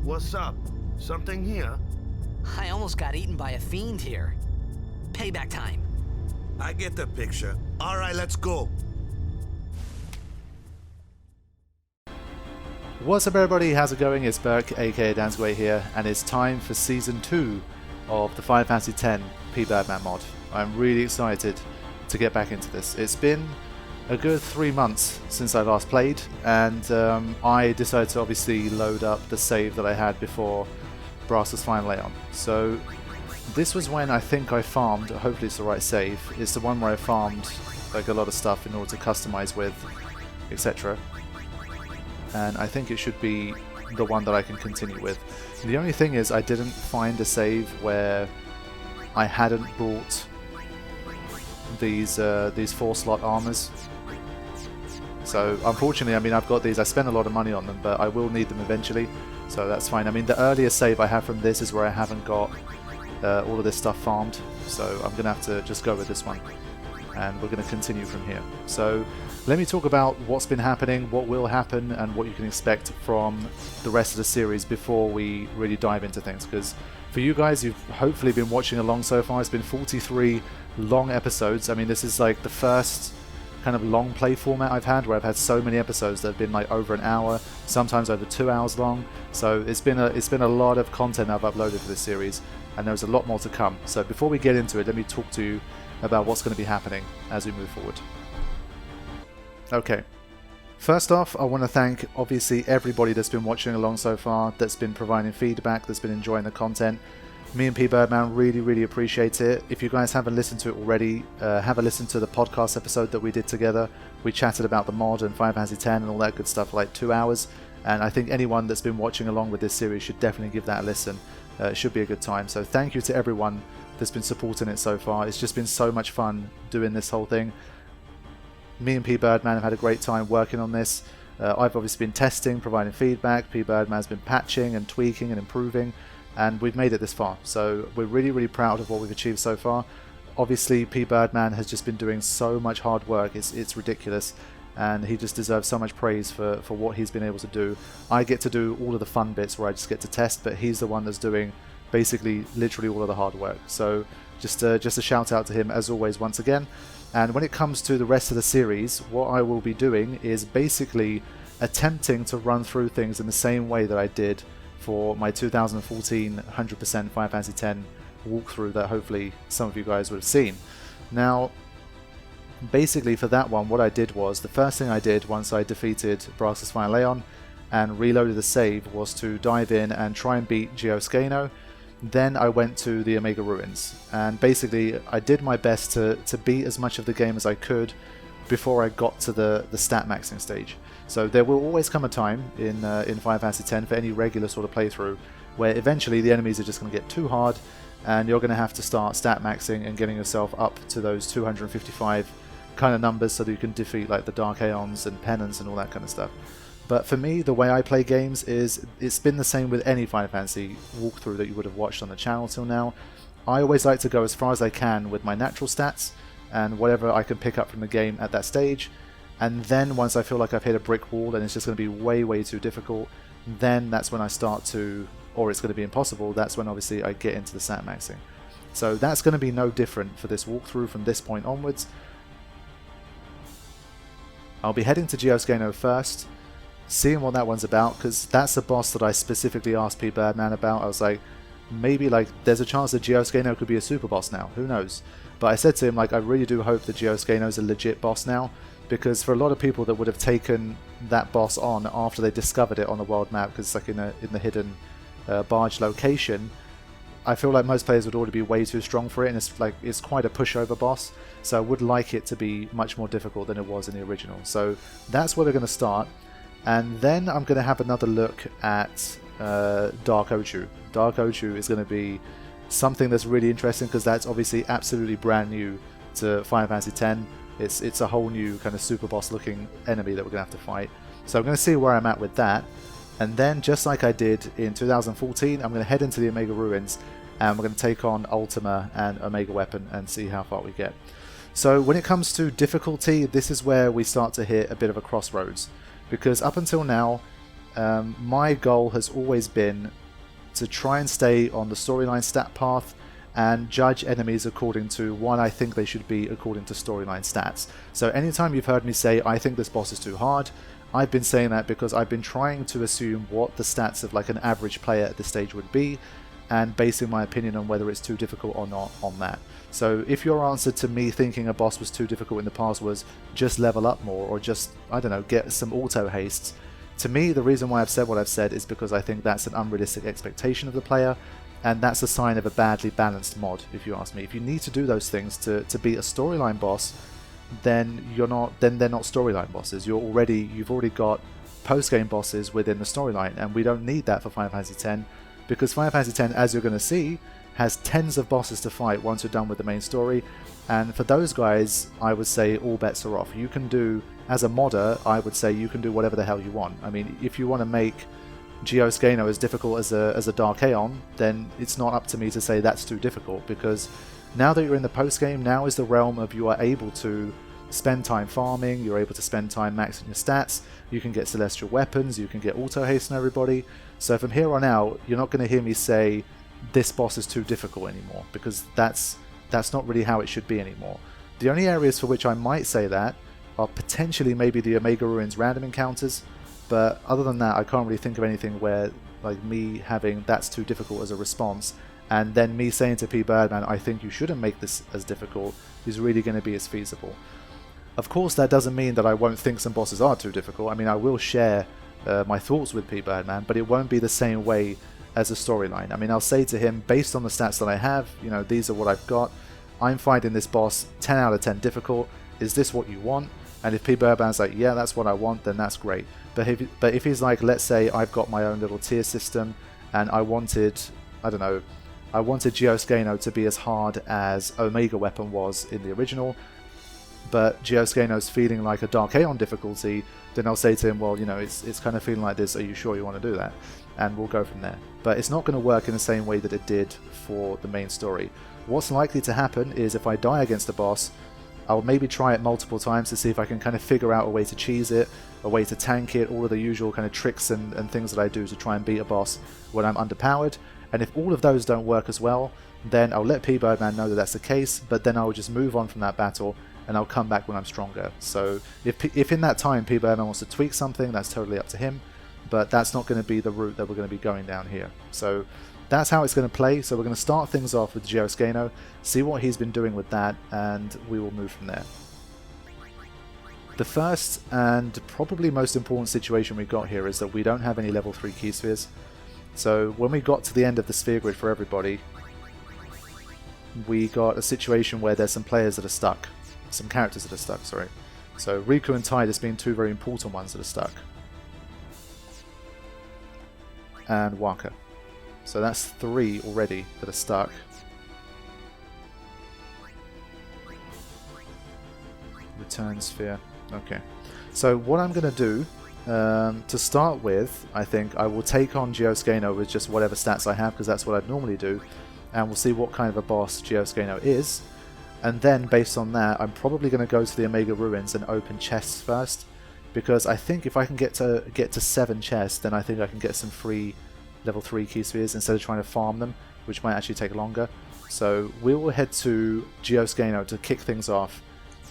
What's up? Something here? I almost got eaten by a fiend here. Payback time. I get the picture. Alright, let's go. What's up everybody, how's it going? It's Burke aka Dansway here, and it's time for Season 2 of the Final Fantasy X Pbirdman mod. I'm really excited to get back into this. It's been a good 3 months since I last played, and I decided to obviously load up the save that I had before Brass's Final Aeon. So this was when I think I farmed, hopefully it's the right save, it's the one where I farmed like a lot of stuff in order to customize with, etc. And I think it should be the one that I can continue with. The only thing is I didn't find a save where I hadn't brought these 4-slot armors. So unfortunately, I mean, I've got these, I spent a lot of money on them, but I will need them eventually, so that's fine. I mean, the earliest save I have from this is where I haven't got all of this stuff farmed, so I'm going to have to just go with this one. And we're going to continue from here. So let me talk about what's been happening, what will happen, and what you can expect from the rest of the series before we really dive into things. Because for you guys, you've hopefully been watching along so far. It's been 43 long episodes. I mean, this is like the first kind of long play format I've had, where I've had so many episodes that have been like over an hour, sometimes over 2 hours long. So it's been a lot of content I've uploaded for this series, and there's a lot more to come. So before we get into it, let me talk to you about what's going to be happening as we move forward. Okay, first off, I want to thank obviously everybody that's been watching along so far, that's been providing feedback, that's been enjoying the content. Me and Pbirdman really appreciate it. If you guys haven't listened to it already, have a listen to the podcast episode that we did together. We chatted about the mod and Final Fantasy X and all that good stuff for like 2 hours, and I think anyone that's been watching along with this series should definitely give that a listen. It should be a good time. So thank you to everyone that's been supporting it so far. It's just been so much fun doing this whole thing. Me and Pbirdman have had a great time working on this. I've obviously been testing, providing feedback. Pbirdman's been patching and tweaking and improving, and we've made it this far. So we're really proud of what we've achieved so far. Obviously, Pbirdman has just been doing so much hard work. It's ridiculous, and he just deserves so much praise for what he's been able to do. I get to do all of the fun bits where I just get to test, but he's the one that's doing basically literally all of the hard work. So just a shout out to him as always once again. And when it comes to the rest of the series, what I will be doing is basically attempting to run through things in the same way that I did for my 2014 100% Final Fantasy X walkthrough that hopefully some of you guys would have seen. Now, basically for that one, what I did was, the first thing I did once I defeated Brass's Final Aeon and reloaded the save was to dive in and try and beat Geo-skaino. Then I went to the Omega Ruins, and basically I did my best to beat as much of the game as I could before I got to the stat maxing stage. So there will always come a time in Final Fantasy X for any regular sort of playthrough where eventually the enemies are just going to get too hard, and you're going to have to start stat maxing and getting yourself up to those 255 kind of numbers so that you can defeat like the Dark Aeons and Penance and all that kind of stuff. But for me, the way I play games is, it's been the same with any Final Fantasy walkthrough that you would have watched on the channel till now. I always like to go as far as I can with my natural stats and whatever I can pick up from the game at that stage. And then once I feel like I've hit a brick wall and it's just going to be way too difficult, then that's when I start to, or it's going to be impossible, that's when obviously I get into the stat maxing. So that's going to be no different for this walkthrough from this point onwards. I'll be heading to Geosgaeno first, seeing what that one's about, because that's a boss that I specifically asked Pbirdman about. I was like, maybe like there's a chance that Geosgaeno could be a super boss now, who knows. But I said to him, like, I really do hope that Geosgaeno is a legit boss now, because for a lot of people that would have taken that boss on after they discovered it on the world map, because it's like in the hidden Baaj location, I feel like most players would already be way too strong for it, and it's quite a pushover boss, so I would like it to be much more difficult than it was in the original. So that's where we're going to start. And then I'm going to have another look at Dark Ochu. Dark Ochu is going to be something that's really interesting, because that's obviously absolutely brand new to Final Fantasy X. It's a whole new kind of super boss looking enemy that we're going to have to fight. So I'm going to see where I'm at with that. And then, just like I did in 2014, I'm going to head into the Omega Ruins, and we're going to take on Ultima and Omega Weapon and see how far we get. So when it comes to difficulty, this is where we start to hit a bit of a crossroads, because up until now, my goal has always been to try and stay on the storyline stat path and judge enemies according to what I think they should be according to storyline stats. So anytime you've heard me say, I think this boss is too hard, I've been saying that because I've been trying to assume what the stats of like an average player at this stage would be, and basing my opinion on whether it's too difficult or not on that. So if your answer to me thinking a boss was too difficult in the past was just level up more, or just, I don't know, get some auto hastes, to me the reason why I've said what I've said is because I think that's an unrealistic expectation of the player, and that's a sign of a badly balanced mod, if you ask me. If you need to do those things to beat a storyline boss, then they're not storyline bosses. You've already got post-game bosses within the storyline, and we don't need that for Final Fantasy X, because Final Fantasy X, as you're going to see, has tens of bosses to fight once you're done with the main story, and for those guys, I would say all bets are off. You can do, as a modder, I would say you can do whatever the hell you want. I mean, if you want to make Geo-skaino as difficult as a Dark Aeon, then it's not up to me to say that's too difficult, because now that you're in the post-game, now is the realm of you are able to spend time farming, you're able to spend time maxing your stats, you can get celestial weapons, you can get auto haste on everybody. So from here on out, you're not going to hear me say this boss is too difficult anymore, because that's not really how it should be anymore. The only areas for which I might say that are potentially maybe the Omega Ruins random encounters, but other than that I can't really think of anything where like me having that's too difficult as a response, and then me saying to Pbirdman, I think you shouldn't make this as difficult, is really going to be as feasible. Of course, that doesn't mean that I won't think some bosses are too difficult. I mean, I will share my thoughts with Pbirdman, but it won't be the same way as a storyline. I mean, I'll say to him, based on the stats that I have, you know, these are what I've got. I'm finding this boss 10 out of 10 difficult. Is this what you want? And if Pbirdman's like, yeah, that's what I want, then that's great. But if he's like, let's say I've got my own little tier system, and I wanted, I don't know, I wanted Geosgaeno to be as hard as Omega Weapon was in the original, but Geosgaeno's feeling like a Dark Aeon difficulty, then I'll say to him, well, you know, it's kind of feeling like this, are you sure you want to do that? And we'll go from there. But it's not going to work in the same way that it did for the main story. What's likely to happen is if I die against a boss, I'll maybe try it multiple times to see if I can kind of figure out a way to cheese it, a way to tank it, all of the usual kind of tricks and things that I do to try and beat a boss when I'm underpowered. And if all of those don't work as well, then I'll let Pbirdman know that that's the case, but then I'll just move on from that battle and I'll come back when I'm stronger. So if in that time Pbirdman wants to tweak something, that's totally up to him, but that's not going to be the route that we're going to be going down here. So that's how it's going to play. So we're going to start things off with Geosgaeno, see what he's been doing with that, and we will move from there. The first and probably most important situation we've got here is that we don't have any level 3 key spheres. So when we got to the end of the sphere grid for everybody, we got a situation where there's some players that are stuck. Some characters that are stuck, sorry. So Riku and Tidus being two very important ones that are stuck. And Waka. So that's 3 already that are stuck. Return sphere. Okay. So what I'm going to do, to start with, I think I will take on Geosgaeno with just whatever stats I have, because that's what I'd normally do. And we'll see what kind of a boss Geosgaeno is. And then, based on that, I'm probably going to go to the Omega Ruins and open chests first. Because I think if I can get to 7 chests, then I think I can get some free level 3 key spheres instead of trying to farm them, which might actually take longer. So we will head to Geosgaeno to kick things off,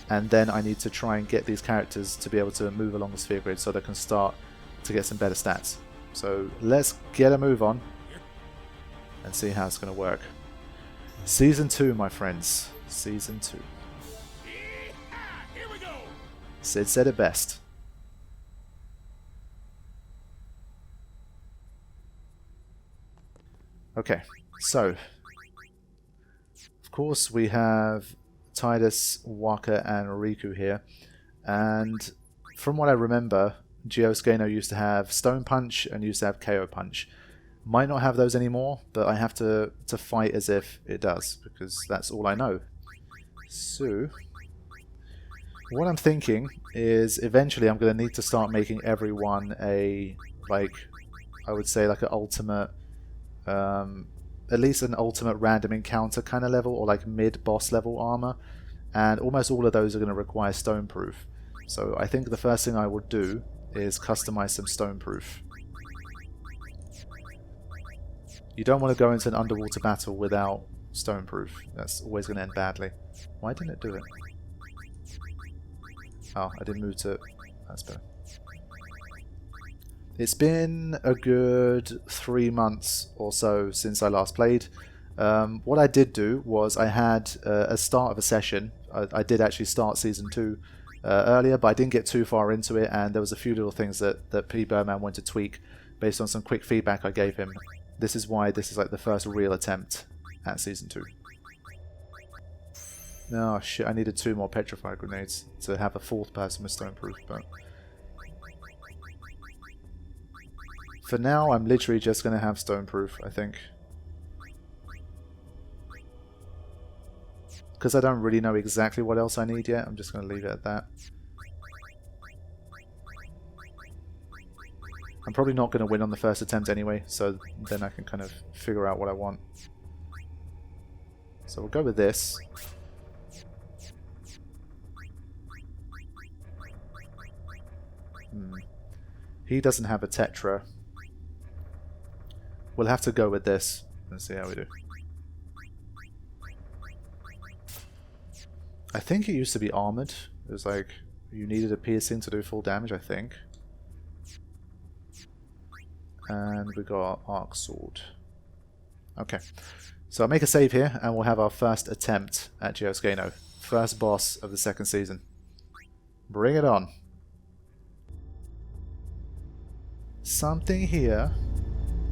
and then I need to try and get these characters to be able to move along the sphere grid so they can start to get some better stats. So let's get a move on and see how it's going to work. Season 2, my friends. Season 2. Here we go. Sid said it best. Okay, so of course we have Tidus, Waka and Riku here, and from what I remember, Geosgaeno used to have Stone Punch and used to have KO Punch. Might not have those anymore, but I have to fight as if it does, because that's all I know. So what I'm thinking is eventually I'm going to need to start making everyone a, like, I would say like an ultimate, at least an ultimate random encounter kind of level, or like mid-boss level armor, and almost all of those are going to require Stoneproof. So I think the first thing I would do is customize some Stoneproof. You don't want to go into an underwater battle without stoneproof. That's always going to end badly. Why didn't it do it? Oh, I didn't move to... That's better. It's been a good 3 months or so since I last played. What I did do was I had a start of a session. I did actually start Season 2 earlier, but I didn't get too far into it, and there was a few little things that Pbirdman wanted to tweak based on some quick feedback I gave him. This is why this is like the first real attempt at Season 2. Oh shit, I needed 2 more petrified grenades to have a 4th person with stoneproof, but... For now, I'm literally just going to have stoneproof, I think. Because I don't really know exactly what else I need yet, I'm just going to leave it at that. I'm probably not going to win on the first attempt anyway, so then I can kind of figure out what I want. So we'll go with this. He doesn't have a tetra. We'll have to go with this. Let's see how we do. I think it used to be armored. It was like you needed a piercing to do full damage, I think. And we got arc sword. Okay. So I'll make a save here and we'll have our first attempt at Geosgaeno. First boss of the 2nd season. Bring it on. Something here.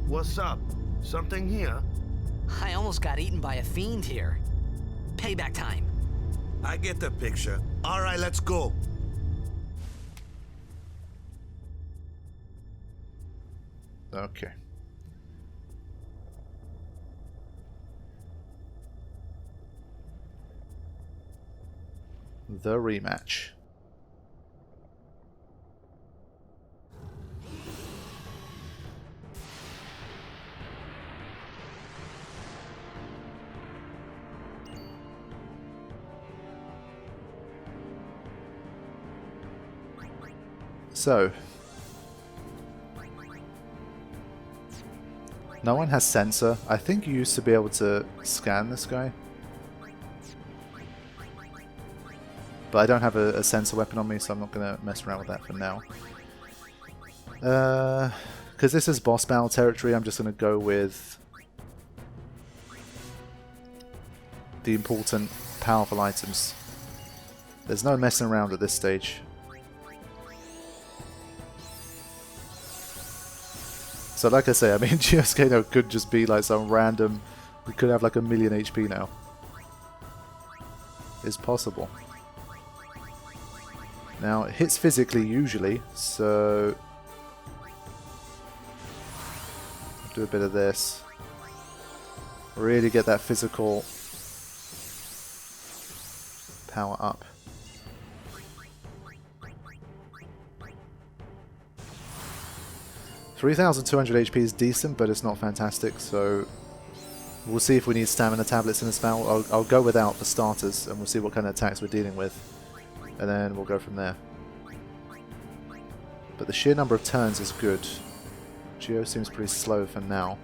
What's up? Something here? I almost got eaten by a fiend here. Payback time. I get the picture. All right, let's go. Okay. The rematch. So, no one has sensor. I think you used to be able to scan this guy. But I don't have a sensor weapon on me, so I'm not going to mess around with that for now. Because this is boss battle territory, I'm just going to go with the important, powerful items. There's no messing around at this stage. So like I say, I mean, Geosgaeno could just be like some random... We could have like 1,000,000 HP now. It's possible. Now, it hits physically usually, so... I'll do a bit of this. Really get that physical power up. 3,200 HP is decent, but it's not fantastic, so we'll see if we need stamina tablets in this battle. I'll go without for starters, and we'll see what kind of attacks we're dealing with, and then we'll go from there. But the sheer number of turns is good. Geo seems pretty slow for now.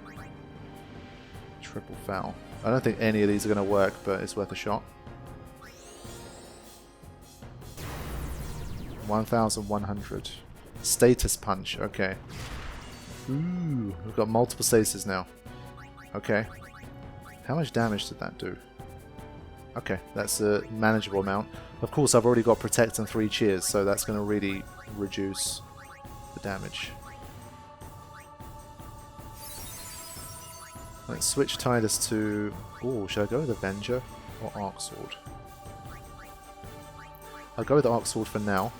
Triple foul. I don't think any of these are going to work, but it's worth a shot. 1,100. Status punch, okay. Ooh, we've got multiple statuses now. Okay. How much damage did that do? Okay, that's a manageable amount. Of course, I've already got Protect and 3 cheers, so that's going to really reduce the damage. Let's switch Tidus to... Ooh, should I go with Avenger or Arc Sword? I'll go with Arc Sword for now.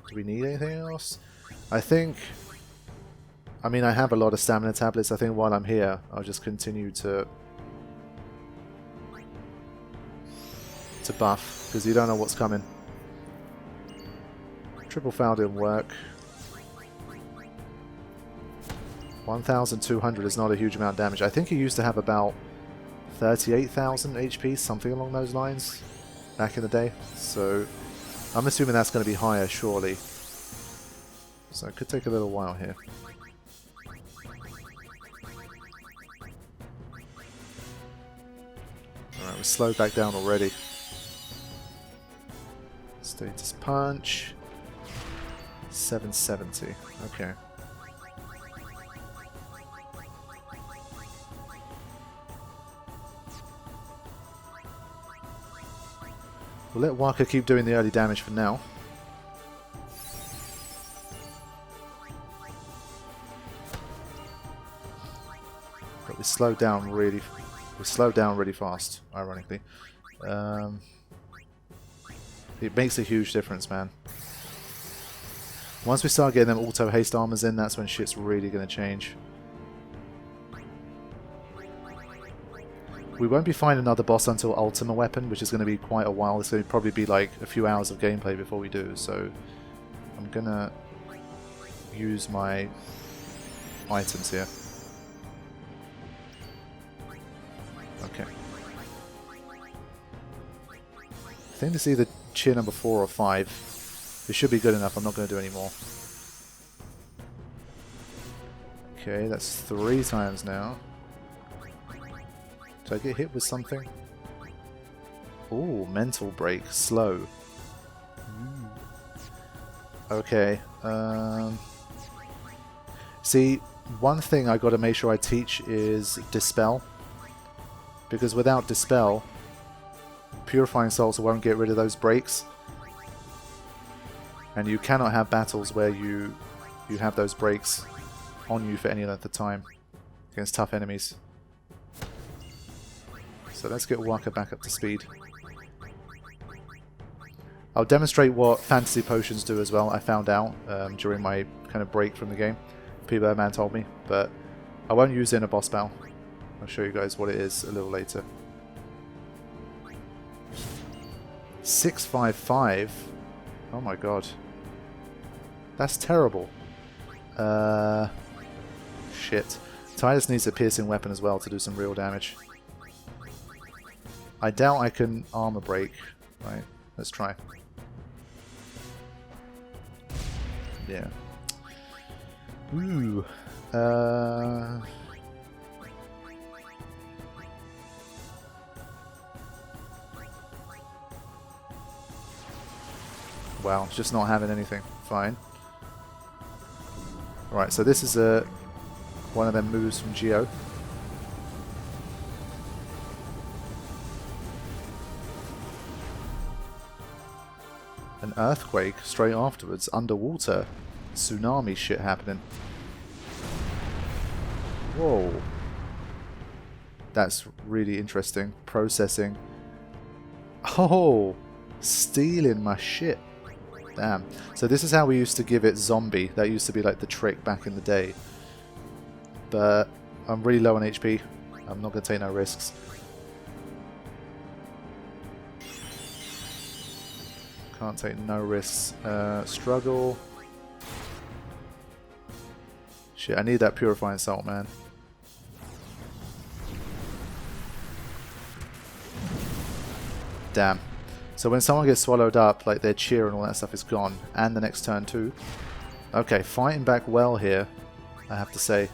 Do we need anything else? I think... I mean, I have a lot of stamina tablets. I think while I'm here, I'll just continue to buff, because you don't know what's coming. Triple foul didn't work. 1,200 is not a huge amount of damage. I think he used to have about 38,000 HP, something along those lines, back in the day. So I'm assuming that's going to be higher, surely. So it could take a little while here. Alright, we're slowed back down already. Status punch. 770. Okay. We'll let Waka keep doing the early damage for now. But we slowed down really fast, ironically. It makes a huge difference, man. Once we start getting them auto haste armors in, that's when shit's really gonna change. We won't be finding another boss until Ultima Weapon, which is going to be quite a while. It's going to probably be like a few hours of gameplay before we do, so I'm going to use my items here. Okay. I think it's either tier number 4 or 5. It should be good enough. I'm not going to do any more. Okay, that's 3 times now. Did I get hit with something? Ooh, mental break, slow. Okay. See, one thing I got to make sure I teach is Dispel, because without Dispel, Purifying Souls won't get rid of those breaks, and you cannot have battles where you have those breaks on you for any length of time against tough enemies. So let's get Waka back up to speed. I'll demonstrate what fantasy potions do as well. I found out during my kind of break from the game. Pbirdman told me, but I won't use it in a boss battle. I'll show you guys what it is a little later. 655. Oh my god. That's terrible. Shit. Titus needs a piercing weapon as well to do some real damage. I doubt I can armor break. Right, let's try. Yeah. Ooh. Wow, just not having anything. Fine. Right, so this is one of them moves from Geo. An earthquake straight afterwards, underwater. Tsunami shit happening. Whoa. That's really interesting. Processing. Oh, stealing my shit. Damn. So this is how we used to give it zombie. That used to be like the trick back in the day. But I'm really low on HP. I'm not going to take no risks. Can't take no risks. Struggle. Shit, I need that Purifying Salt, man. Damn. So when someone gets swallowed up, like their cheer and all that stuff is gone. And the next turn too. Okay, fighting back well here, I have to say.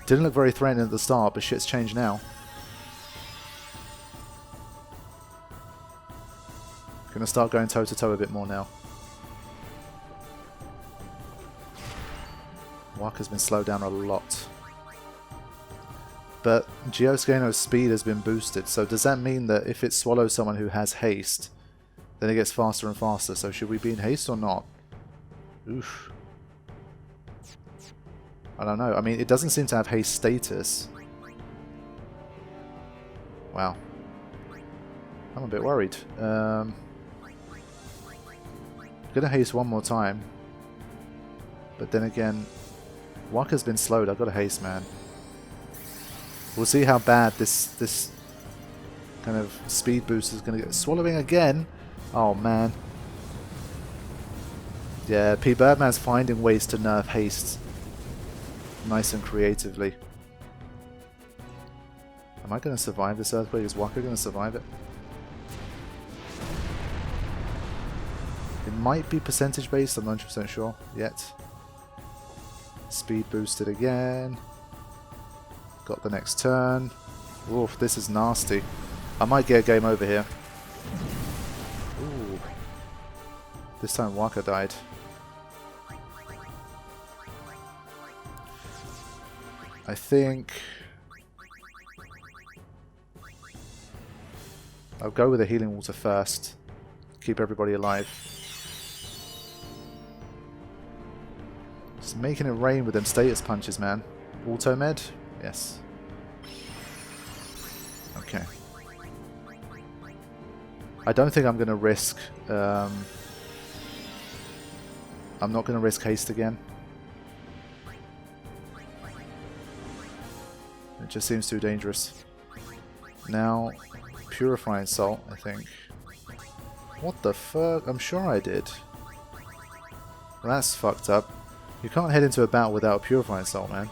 Didn't look very threatening at the start, but shit's changed now. Gonna start going toe to toe a bit more now. Waka's been slowed down a lot. But Geosgaeno's speed has been boosted, so does that mean that if it swallows someone who has haste, then it gets faster and faster? So should we be in haste or not? Oof. I don't know. I mean, it doesn't seem to have haste status. Wow. I'm a bit worried. Gonna haste one more time. But then again, Waka's been slowed. I've got to haste, man. We'll see how bad this kind of speed boost is going to get. Swallowing again? Oh, man. Yeah, Pbirdman's finding ways to nerf haste. Nice and creatively. Am I going to survive this earthquake? Is Waka going to survive it? It might be percentage based, I'm not 100% sure yet. Speed boosted again. Got the next turn. Oof, this is nasty. I might get a game over here. Ooh. This time Waka died. I think I'll go with the healing water first. Keep everybody alive. Just making it rain with them status punches, man. Auto med? Yes. Okay. I don't think I'm going to risk... I'm not going to risk haste again. It just seems too dangerous. Now, Purifying Salt, I think. What the fuck? I'm sure I did. Well, that's fucked up. You can't head into a battle without a Purifying Salt, man.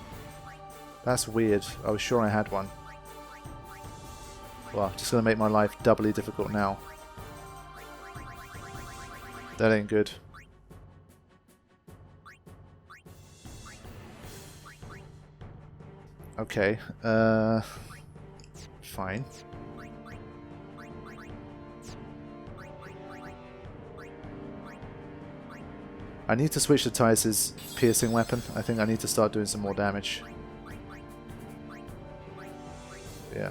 That's weird. I was sure I had one. Well, just gonna make my life doubly difficult now. That ain't good. Okay, fine. I need to switch to Tice's piercing weapon. I think I need to start doing some more damage. Yeah.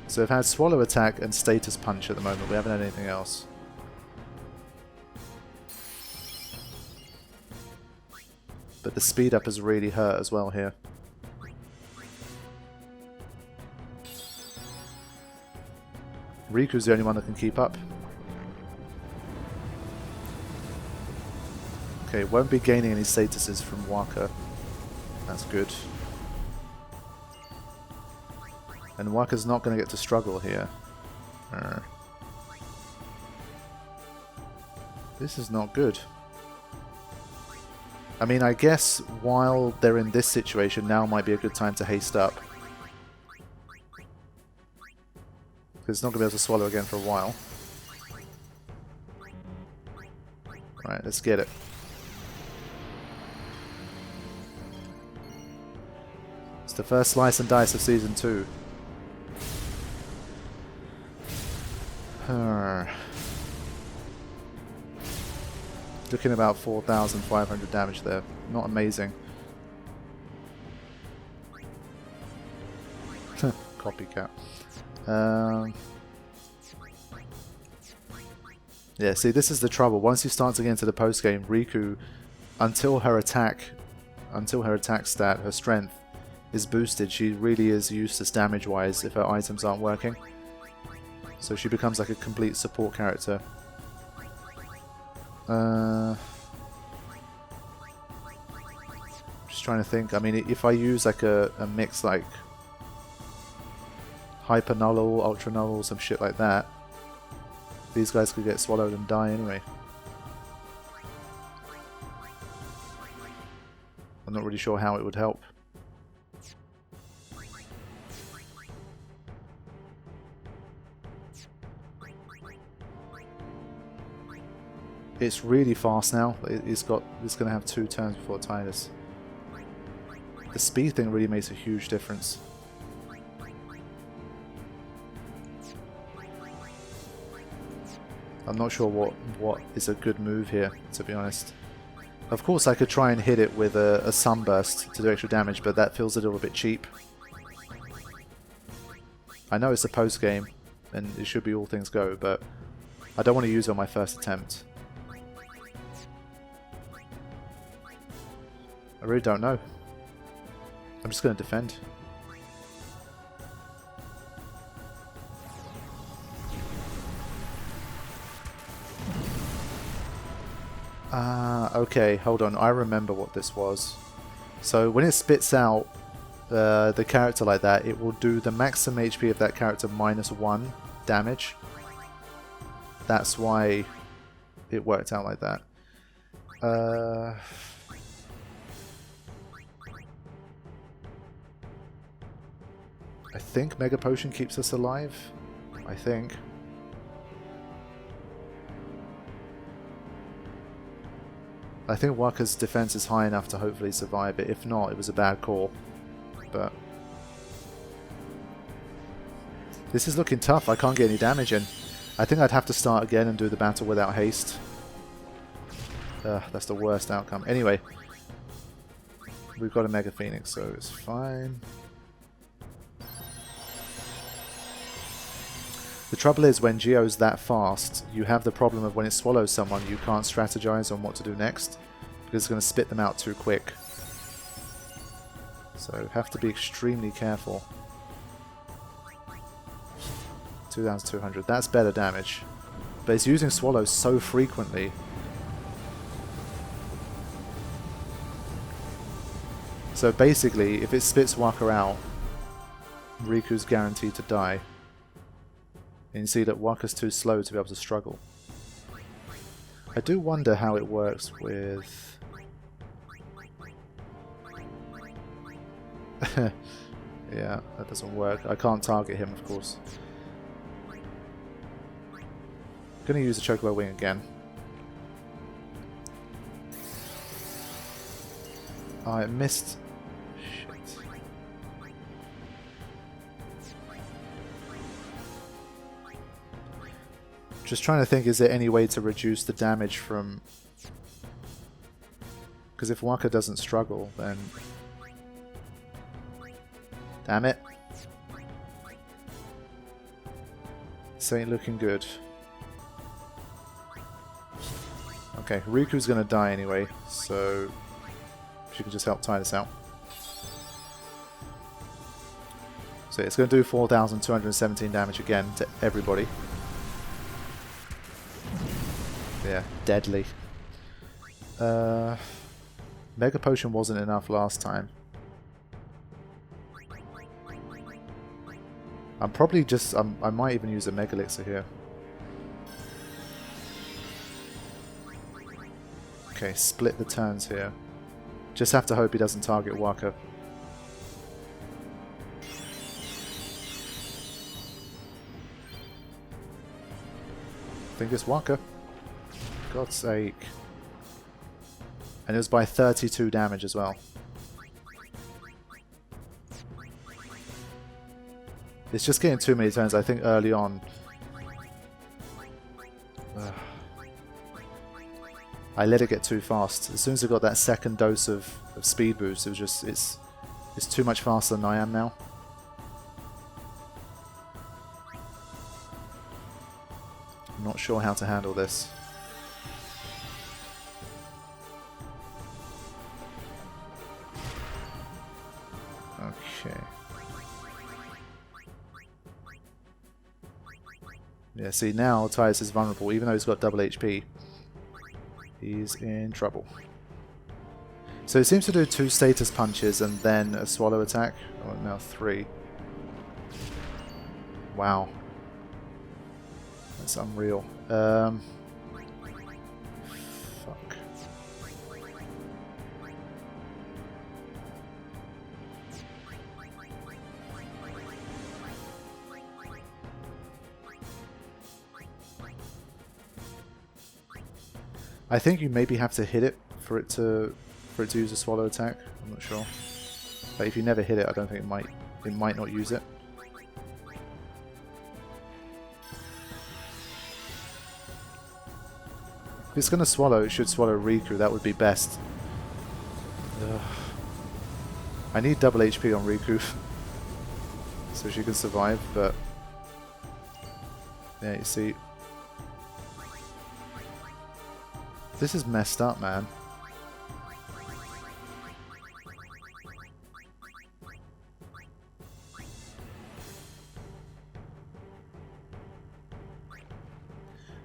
So I've had Swallow Attack and Status Punch at the moment. We haven't had anything else. But the speed up has really hurt as well here. Riku's the only one that can keep up. Okay, won't be gaining any statuses from Waka. That's good. And Waka's not going to get to struggle here. This is not good. I mean, I guess while they're in this situation, now might be a good time to haste up. Because it's not going to be able to swallow again for a while. Right, let's get it. It's the first slice and dice of Season 2. Looking about 4,500 damage there. Not amazing. Copycat. Yeah, see, this is the trouble. Once you start to get into the post game, Riku, until her attack stat, her strength, is boosted, she really is useless damage-wise if her items aren't working. So she becomes like a complete support character. Just trying to think. I mean, if I use like a mix like Hyper Null, Ultra Null, some shit like that, these guys could get swallowed and die anyway. I'm not really sure how it would help. It's really fast now. It's going to have 2 turns before Titus. The speed thing really makes a huge difference. I'm not sure what is a good move here, to be honest. Of course, I could try and hit it with a Sunburst to do extra damage, but that feels a little bit cheap. I know it's a post game, and it should be all things go, but I don't want to use it on my first attempt. I really don't know. I'm just going to defend. Okay, hold on. I remember what this was. So when it spits out the character like that, it will do the maximum HP of that character -1 damage. That's why it worked out like that. I think Mega Potion keeps us alive. I think. I think Waka's defense is high enough to hopefully survive it. If not, it was a bad call. But this is looking tough. I can't get any damage in. I think I'd have to start again and do the battle without haste. That's the worst outcome. Anyway, we've got a Mega Phoenix, so it's fine. The trouble is, when Geo's that fast, you have the problem of when it swallows someone, you can't strategize on what to do next, because it's going to spit them out too quick. So have to be extremely careful. 2,200, that's better damage. But it's using swallows so frequently. So basically, if it spits Waka out, Riku's guaranteed to die. And you see that Waka's too slow to be able to struggle. I do wonder how it works with... yeah, that doesn't work. I can't target him, of course. I'm going to use the Chocobo Wing again. Oh, I missed... Shit. Just trying to think, is there any way to reduce the damage from... Because if Waka doesn't struggle, then... Damn it. This ain't looking good. Okay, Riku's gonna die anyway, so... She can just help tie this out. So it's going to do 4,217 damage again to everybody. Yeah, deadly. Mega Potion wasn't enough last time. I'm probably just... I might even use a Mega Elixir here. Okay, split the turns here. Just have to hope he doesn't target Waka. I think it's Waka. God's sake. And it was by 32 damage as well. It's just getting too many turns. I think early on... I let it get too fast. As soon as I got that second dose of speed boost, it was just... It's too much faster than I am now. I'm not sure how to handle this. Okay. Yeah, see now Tyus is vulnerable, even though he's got double HP. He's in trouble. So it seems to do 2 status punches and then a swallow attack. Oh, now 3. Wow. That's unreal. Fuck. I think you maybe have to hit it for it to use a swallow attack. I'm not sure. But if you never hit it, I don't think it might not use it. If it's gonna swallow, it should swallow Riku. That would be best. Ugh. I need double HP on Riku so she can survive, but yeah, you see. This is messed up, man.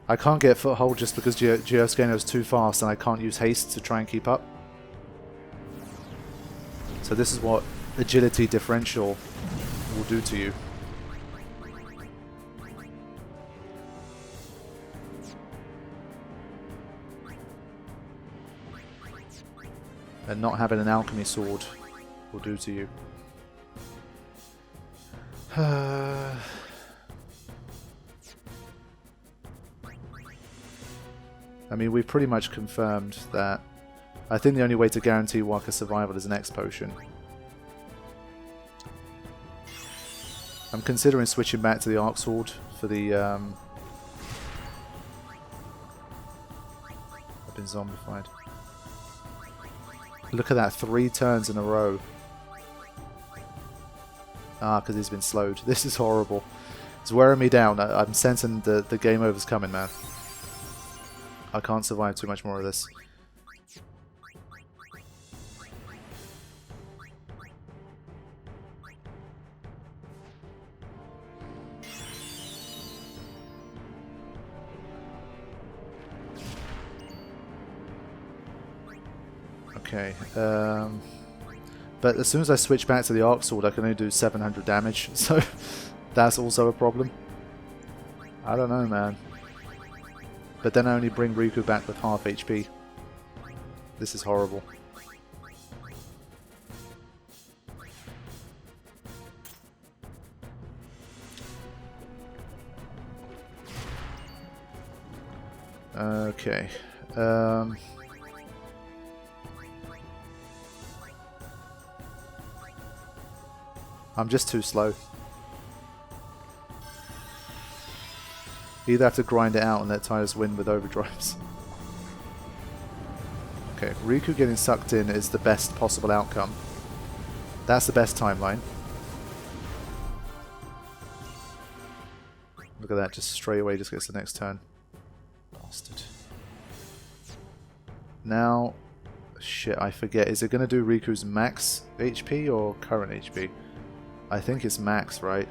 I can't get foothold just because Geosgaeno is too fast and I can't use haste to try and keep up. So this is what agility differential will do to you. And not having an alchemy sword will do to you. I mean, we pretty much confirmed that I think the only way to guarantee Waka survival is an X potion. I'm considering switching back to the Arc Sword for the... I've been zombified. Look at that, 3 turns in a row. Ah, because he's been slowed. This is horrible. It's wearing me down. I'm sensing the game over's coming, man. I can't survive too much more of this. Okay, but as soon as I switch back to the Arc Sword, I can only do 700 damage, so that's also a problem. I don't know, man. But then I only bring Riku back with half HP. This is horrible. Okay. I'm just too slow. Either have to grind it out and let Titus win with overdrives. Okay, Riku getting sucked in is the best possible outcome. That's the best timeline. Look at that, just straight away just gets the next turn. Bastard. Now, shit, I forget. Is it going to do Riku's max HP or current HP? I think it's max, right?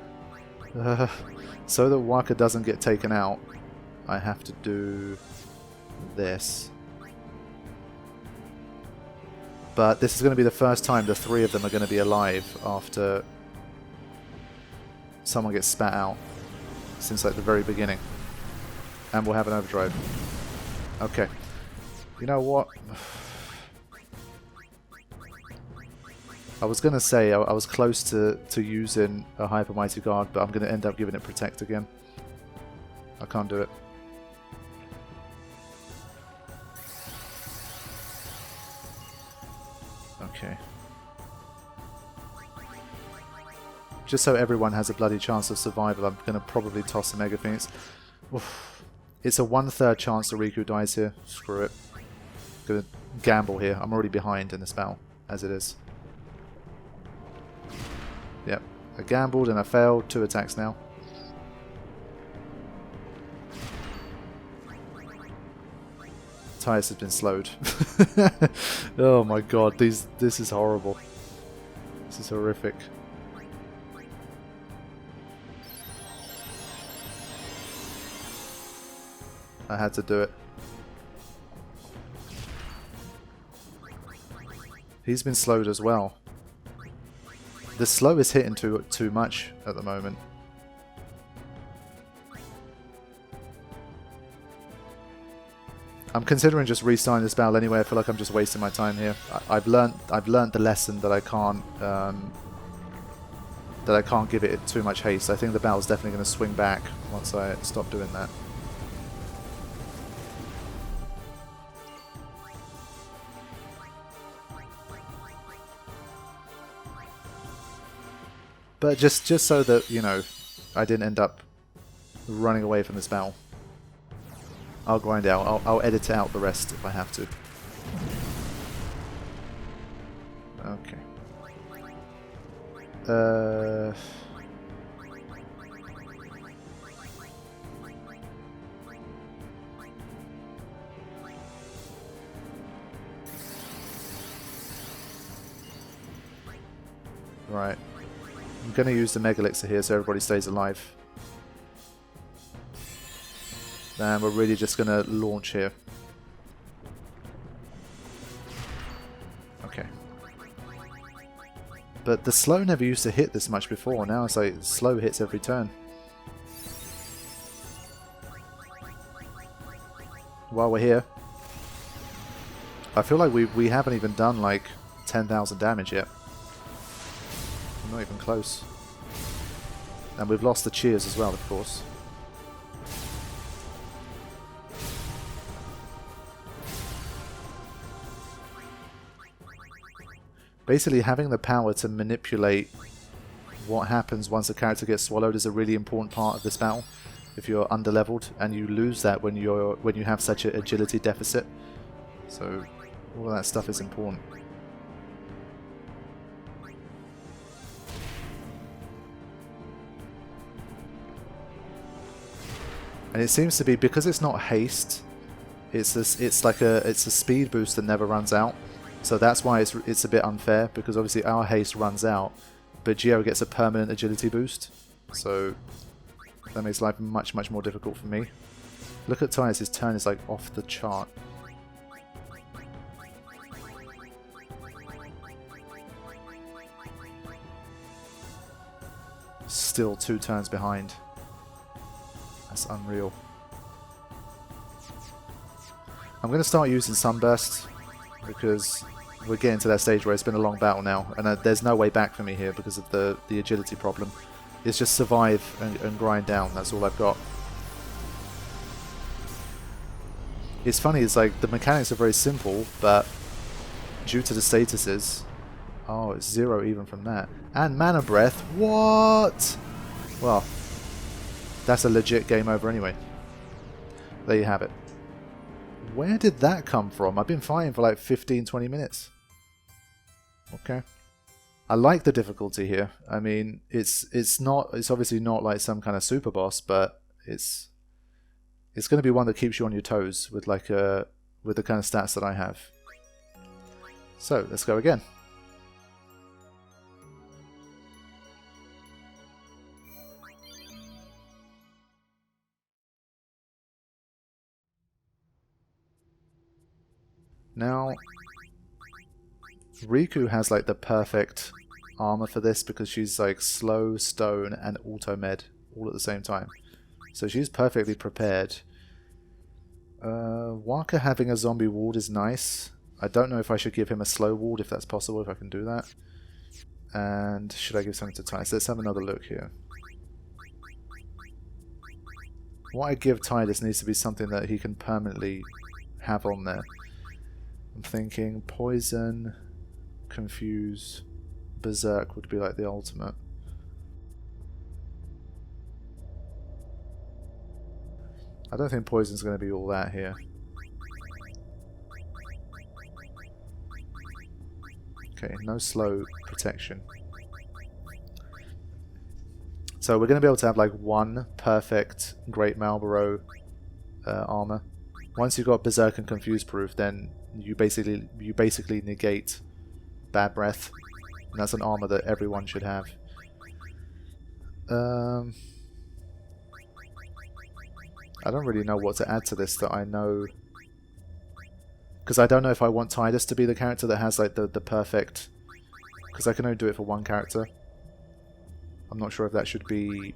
So that Waka doesn't get taken out, I have to do this. But this is going to be the first time the 3 of them are going to be alive after someone gets spat out since like the very beginning. And we'll have an overdrive. Okay. You know what? I was going to say I was close to using a Hyper Mighty Guard, but I'm going to end up giving it Protect again. I can't do it. Okay. Just so everyone has a bloody chance of survival, I'm going to probably toss a Mega Phoenix. Oof. It's a 1/3 chance that Riku dies here. Screw it. Going to gamble here. I'm already behind in this battle, as it is. Yep, I gambled and I failed. 2 attacks now. Titus has been slowed. Oh my god, this is horrible. This is horrific. I had to do it. He's been slowed as well. The slow is hitting too much at the moment. I'm considering just restarting this battle anyway. I feel like I'm just wasting my time here. I've learned the lesson that I can't give it too much haste. I think the battle's definitely going to swing back once I stop doing that. But just so that, you know, I didn't end up running away from this battle. I'll grind it out. I'll edit out the rest if I have to. Okay. Right. I'm going to use the Mega Elixir here so everybody stays alive. Then we're really just going to launch here. Okay. But the slow never used to hit this much before. Now it's like slow hits every turn. While we're here, I feel like we haven't even done like 10,000 damage yet. Not even close. And we've lost the cheers as well, of course. basically having the power to manipulate what happens once a character gets swallowed is a really important part of this battle. If you're underleveled, and you lose that when you have such an agility deficit. So all of that stuff is important. And it seems to be, because it's not haste, it's like a speed boost that never runs out. So that's why it's a bit unfair, because obviously our haste runs out, but Geo gets a permanent agility boost. So that makes life much more difficult for me. Look at Tyus, his turn is like off the chart. Still 2 turns behind. That's unreal. I'm going to start using Sunburst, because we're getting to that stage where it's been a long battle now, and there's no way back for me here because of the agility problem. It's just survive and grind down, that's all I've got. It's funny, it's like the mechanics are very simple, but due to the statuses... Oh, it's 0 even from that. And Mana Breath, what? Well, that's a legit game over anyway. There you have it. Where did that come from? I've been fighting for like 15-20 minutes. Okay. I like the difficulty here. I mean, it's obviously not like some kind of super boss, but it's going to be one that keeps you on your toes with like with the kind of stats that I have. So let's go again. Now, Riku has like the perfect armor for this, because she's like slow, stone, and auto med all at the same time. So she's perfectly prepared. Waka having a zombie ward is nice. I don't know if I should give him a slow ward, if that's possible, if I can do that. And should I give something to Tidus? Let's have another look here. What I give Tidus needs to be something that he can permanently have on there. I'm thinking poison, confuse, berserk would be like the ultimate. I don't think poison's going to be all that here. Okay, no slow protection. So we're going to be able to have like one perfect Great Marlborough armor. Once you've got berserk and confuse proof, then you basically negate bad breath, and that's an armor that everyone should have. I don't really know what to add to this that I know, because I don't know if I want Tidus to be the character that has like the perfect, because I can only do it for one character. I'm not sure if that should be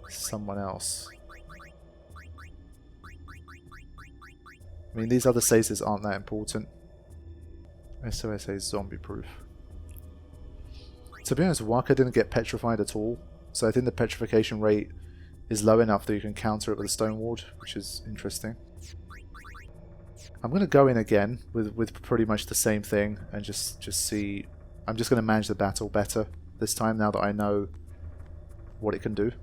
someone else. I mean, these other stasis aren't that important. SOSA is zombie proof. To be honest, Waka didn't get petrified at all, so I think the petrification rate is low enough that you can counter it with a stone ward, which is interesting. I'm going to go in again with pretty much the same thing and just see. I'm just going to manage the battle better this time now that I know what it can do.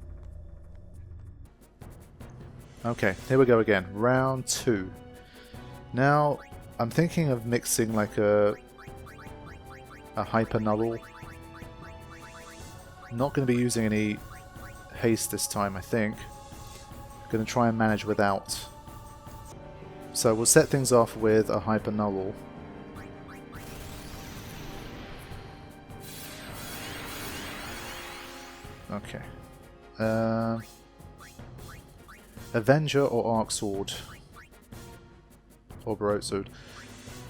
Okay, here we go again. Round 2. Now, I'm thinking of mixing like a hyper null. Not going to be using any haste this time, I think. Going to try and manage without. So we'll set things off with a hyper null. Okay. Avenger or Arc Sword? Or Baroque Sword.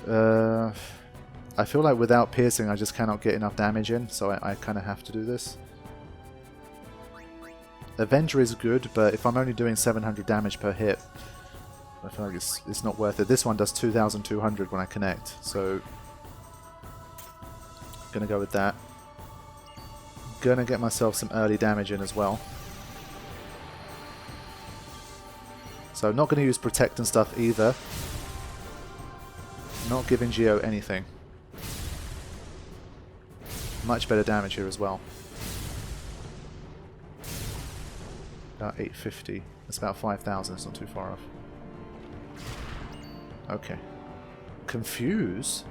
I feel like without piercing I just cannot get enough damage in, so I kind of have to do this. Avenger is good, but if I'm only doing 700 damage per hit, I feel like it's not worth it. This one does 2,200 when I connect, so gonna go with that. Gonna get myself some early damage in as well. So not gonna use protect and stuff either. Not giving Geo anything. Much better damage here as well. About 850. That's about 5,000. It's not too far off. Okay. Confuse?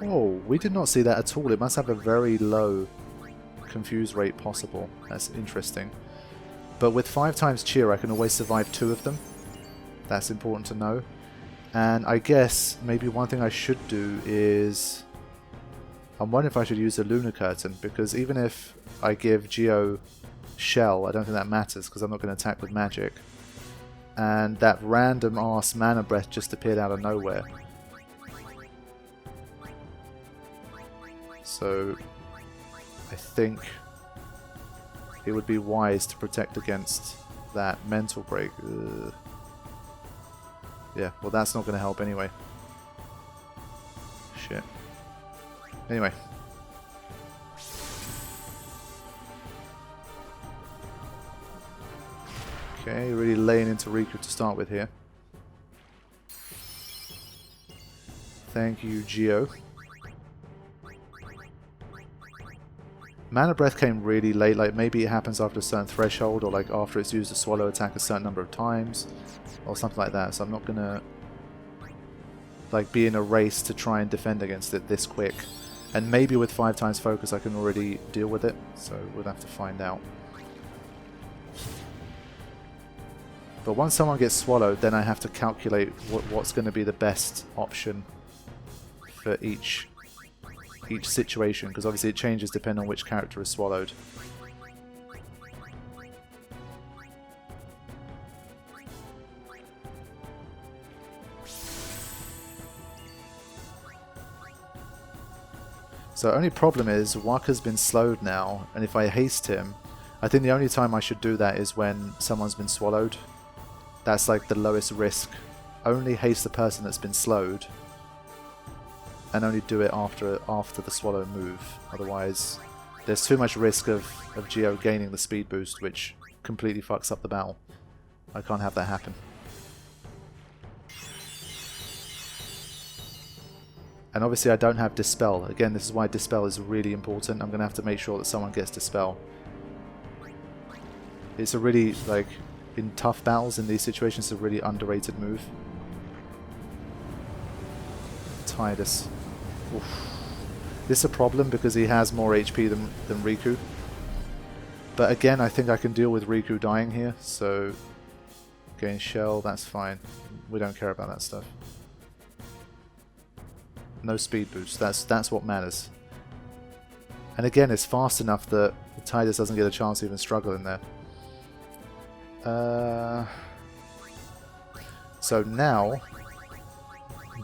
Oh, we did not see that at all. It must have a very low confuse rate possible. That's interesting. But with 5 times cheer, I can always survive 2 of them. That's important to know. And I guess maybe one thing I should do is... I'm wondering if I should use the Lunar Curtain, because even if I give Geo Shell, I don't think that matters, because I'm not going to attack with magic. And that random ass Mana Breath just appeared out of nowhere. So I think it would be wise to protect against that Mental Break. Ugh. Yeah, well that's not going to help anyway. Shit. Anyway. Okay, really laying into Riku to start with here. Thank you, Geo. Mana Breath came really late, like maybe it happens after a certain threshold, or like after it's used a swallow attack a certain number of times, or something like that, so I'm not gonna like be in a race to try and defend against it this quick. And maybe with 5 times focus I can already deal with it, so we'll have to find out. But once someone gets swallowed, then I have to calculate what's going to be the best option for each situation, because obviously it changes depending on which character is swallowed. So only problem is Waka's been slowed now, and if I haste him, I think the only time I should do that is when someone's been swallowed. That's like the lowest risk. Only haste the person that's been slowed, and only do it after the swallow move. Otherwise, there's too much risk of Geo gaining the speed boost, which completely fucks up the battle. I can't have that happen. And obviously I don't have Dispel. Again, this is why Dispel is really important. I'm going to have to make sure that someone gets Dispel. It's a really, like, in tough battles, in these situations, a really underrated move. Tidus. Oof. This is a problem because he has more HP than Riku. But again, I think I can deal with Riku dying here, so... Gain Shell, that's fine. We don't care about that stuff. No speed boost, that's what matters. And again, it's fast enough that Tidus doesn't get a chance to even struggle in there. So now,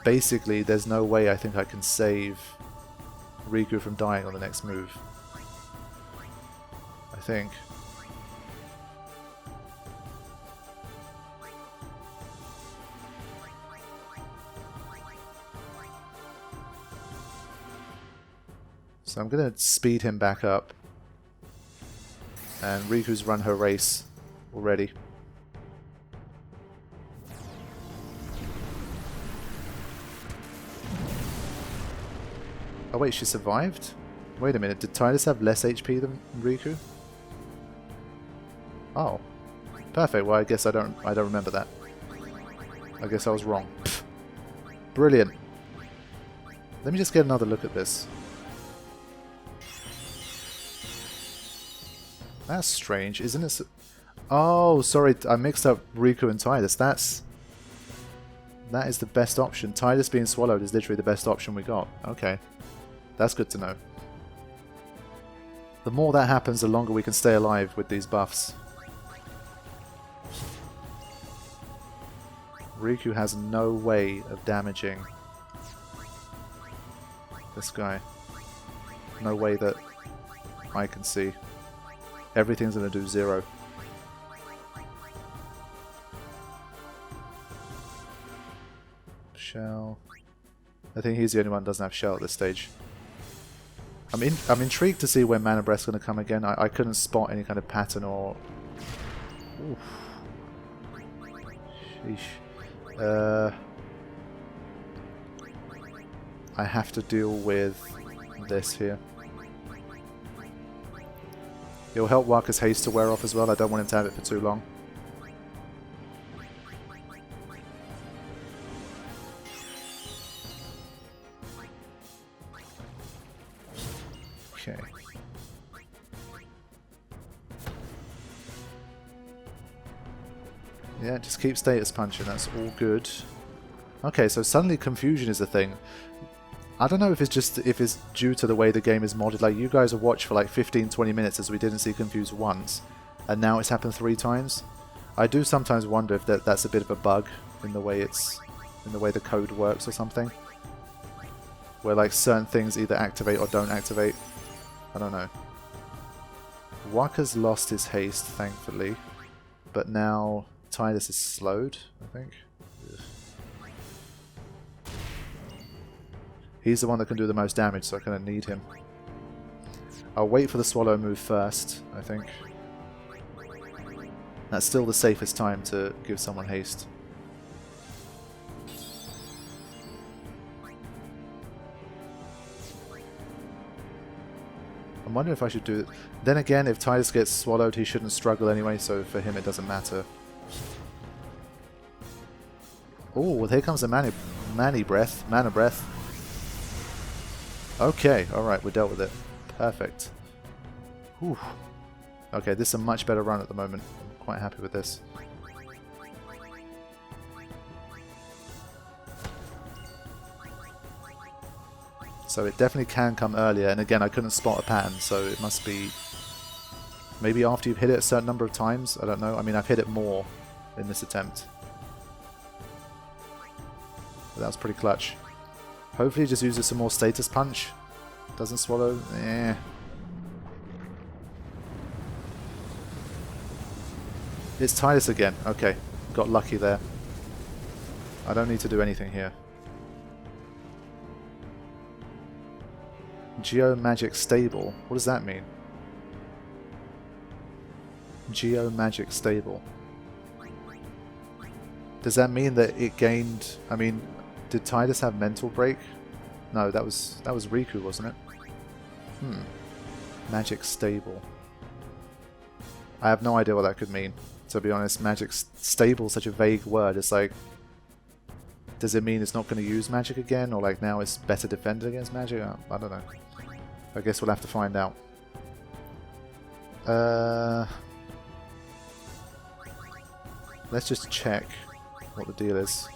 basically, there's no way I think I can save Riku from dying on the next move. I think. So I'm going to speed him back up. And Riku's run her race already. Oh wait, she survived? Wait a minute, did Tidus have less HP than Riku? Oh. Perfect, well I guess I don't remember that. I guess I was wrong. Brilliant. Let me just get another look at this. That's strange, isn't it? Oh, sorry, I mixed up Riku and Tidus. That is the best option. Tidus being swallowed is literally the best option we got. Okay. That's good to know. The more that happens, the longer we can stay alive with these buffs. Riku has no way of damaging this guy. No way that I can see. Everything's going to do 0. Shell. I think he's the only one that doesn't have Shell at this stage. I'm intrigued to see when Mana Breath's going to come again. I couldn't spot any kind of pattern or... Oof. Sheesh. I have to deal with this here. It'll help Waka's haste to wear off as well. I don't want him to have it for too long. Okay. Yeah, just keep status punching. That's all good. Okay, so suddenly confusion is a thing. I don't know if it's due to the way the game is modded. Like, you guys have watched for like 15-20 minutes as we didn't see confused once, and now it's happened 3 times. I do sometimes wonder if that's a bit of a bug in the way the code works or something, where like certain things either activate or don't activate. I don't know. Waka's lost his haste, thankfully, but now Tidus is slowed, I think. He's the one that can do the most damage, so I kind of need him. I'll wait for the swallow move first, I think. That's still the safest time to give someone haste. I'm wondering if I should do it. Then again, if Tidus gets swallowed, he shouldn't struggle anyway, so for him it doesn't matter. Oh, well, here comes the mana breath. Okay, alright, we dealt with it. Perfect. Whew. Okay, this is a much better run at the moment. I'm quite happy with this. So it definitely can come earlier, and again, I couldn't spot a pattern, so it must be maybe after you've hit it a certain number of times. I don't know. I mean, I've hit it more in this attempt. But that was pretty clutch. Hopefully he just uses some more status punch. Doesn't swallow. Eh. It's Tidus again. Okay. Got lucky there. I don't need to do anything here. Geo-magic stable. What does that mean? Geo-magic stable. Does that mean that it gained... I mean... Did Tidus have mental break? No, that was Riku, wasn't it? Magic stable. I have no idea what that could mean, to be honest. Magic stable is such a vague word. It's like, does it mean it's not going to use magic again, or like now it's better defended against magic? I don't know. I guess we'll have to find out. Let's just check what the deal is.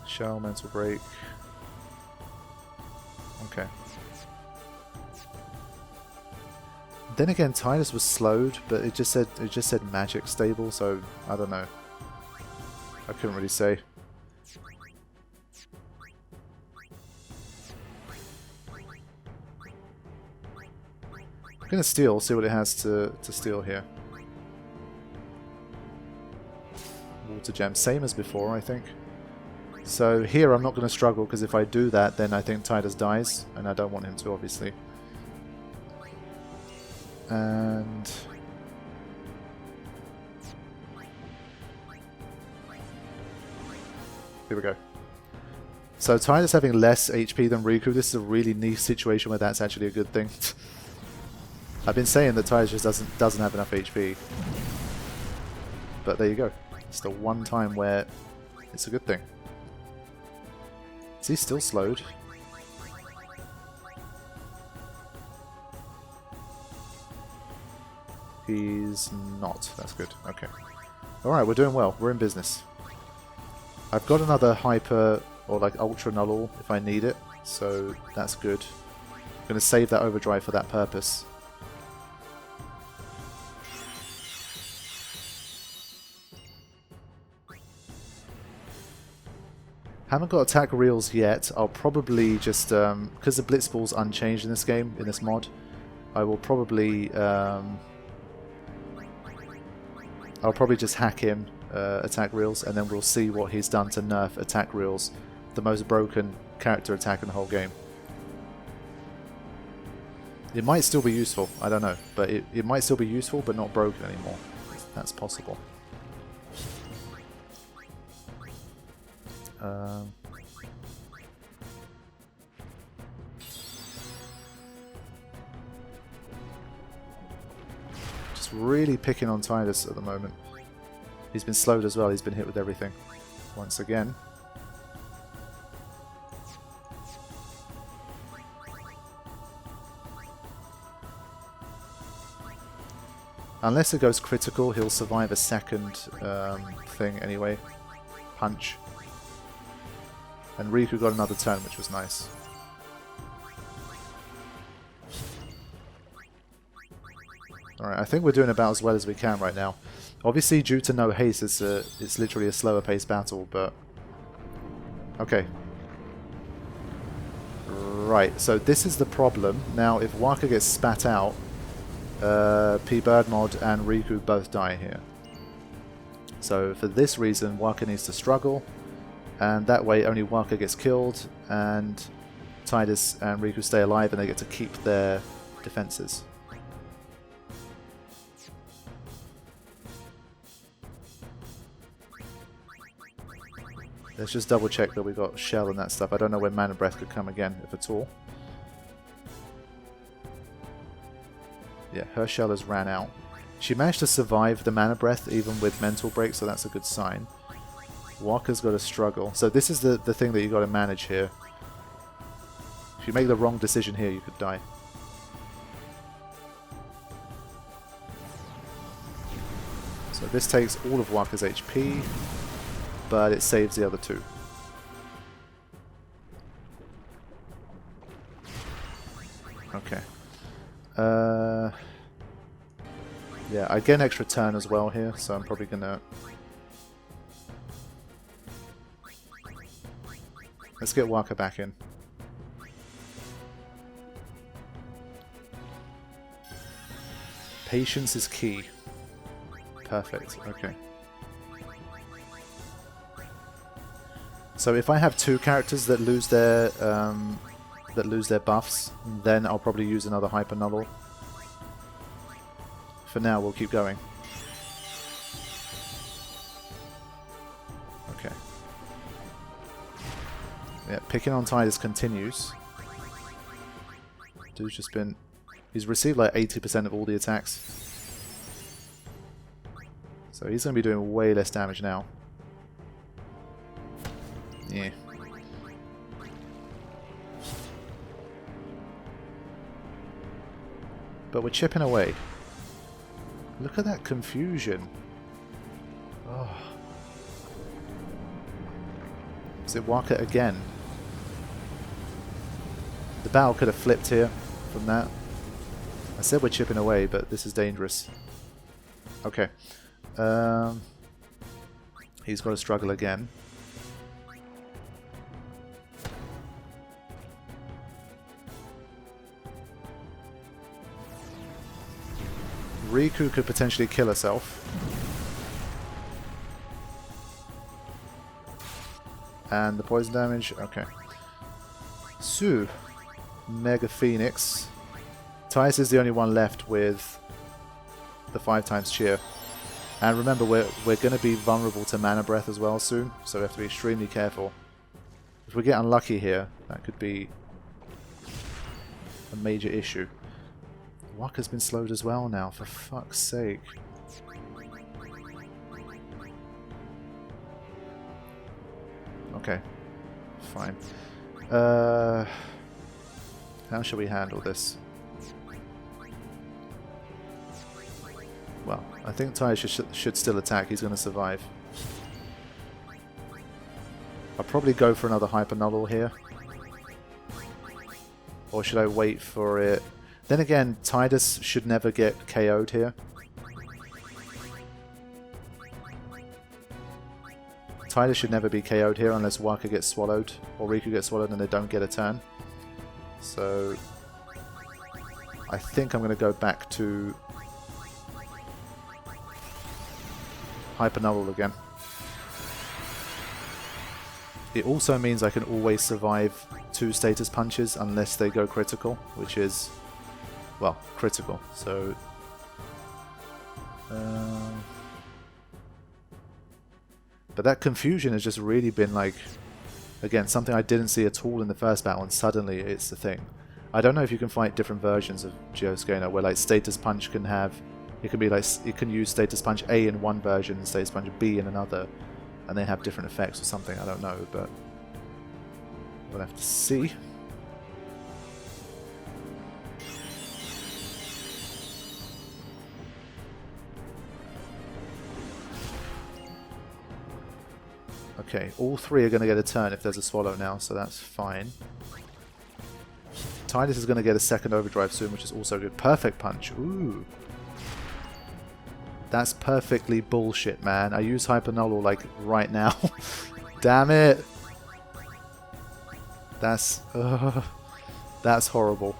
Shell, mental break. Okay. Then again, Tidus was slowed, but it just said magic stable, so I don't know. I couldn't really say. I'm gonna steal, see what it has to steal here. Water gem, same as before, I think. So here I'm not going to struggle, because if I do that, then I think Tidus dies, and I don't want him to, obviously. And... here we go. So Tidus having less HP than Riku, this is a really niche situation where that's actually a good thing. I've been saying that Tidus just doesn't have enough HP. But there you go. It's the one time where it's a good thing. Is he still slowed? He's not. That's good. Okay. Alright, we're doing well. We're in business. I've got another hyper or like ultra null if I need it, so that's good. I'm going to save that overdrive for that purpose. Haven't got attack reels yet. I'll probably just, because the Blitzball's unchanged in this game, in this mod, I will probably, I'll probably just hack him attack reels, and then we'll see what he's done to nerf attack reels, the most broken character attack in the whole game. It might still be useful, I don't know, but it might still be useful, but not broken anymore. That's possible. Just really picking on Titus at the moment. He's been slowed as well, he's been hit with everything. Once again. Unless it goes critical, he'll survive a second thing anyway. Punch. And Riku got another turn, which was nice. Alright, I think we're doing about as well as we can right now. Obviously, due to no haste, it's literally a slower paced battle, but... Okay. Right, so this is the problem. Now, if Waka gets spat out, Pbirdman and Riku both die here. So for this reason, Waka needs to struggle, and that way only Waka gets killed, and Titus and Riku stay alive, and they get to keep their defenses. Let's just double check that we got Shell and that stuff. I don't know when Mana Breath could come again, if at all. Yeah, her shell has ran out. She managed to survive the Mana Breath even with Mental Break, so that's a good sign. Waka's got to struggle. So this is the thing that you got to manage here. If you make the wrong decision here, you could die. So this takes all of Waka's HP, but it saves the other two. Okay. Yeah, I get an extra turn as well here, so I'm probably gonna... Let's get Waka back in. Patience is key. Perfect, okay. So if I have two characters that lose their buffs, then I'll probably use another Hyper Null. For now, we'll keep going. Okay. Yeah, picking on Titus continues. Dude's just been... He's received like 80% of all the attacks. So he's going to be doing way less damage now. Yeah. But we're chipping away. Look at that confusion. Oh. Is it Waka again? The battle could have flipped here from that. I said we're chipping away, but this is dangerous. Okay. He's got to struggle again. Riku could potentially kill herself. And the poison damage, okay. So, Mega Phoenix. Titus is the only one left with the 5x cheer. And remember, we're going to be vulnerable to Mana Breath as well soon, so we have to be extremely careful. If we get unlucky here, that could be a major issue. Waka's been slowed as well now, for fuck's sake. Okay, fine. How shall we handle this? Well, I think Titus should still attack. He's going to survive. I'll probably go for another Hyper Null here. Or should I wait for it? Then again, Titus should never get KO'd here. Titus should never be KO'd here unless Waka gets swallowed or Riku gets swallowed and they don't get a turn. So I think I'm going to go back to Hyper Null again. It also means I can always survive 2 status punches unless they go critical, which is, well, critical. So but that confusion has just really been like, again, something I didn't see at all in the first battle, and suddenly it's the thing. I don't know if you can fight different versions of Geosgaeno where like status punch can have It can be like, you can use Status Punch A in one version and Status Punch B in another, and they have different effects or something, I don't know, but we'll have to see. Okay, all three are going to get a turn if there's a swallow now, so that's fine. Tidus is going to get a second overdrive soon, which is also good. Perfect punch. Ooh. That's perfectly bullshit, man. I use Hyper Null like right now. Damn it. That's horrible.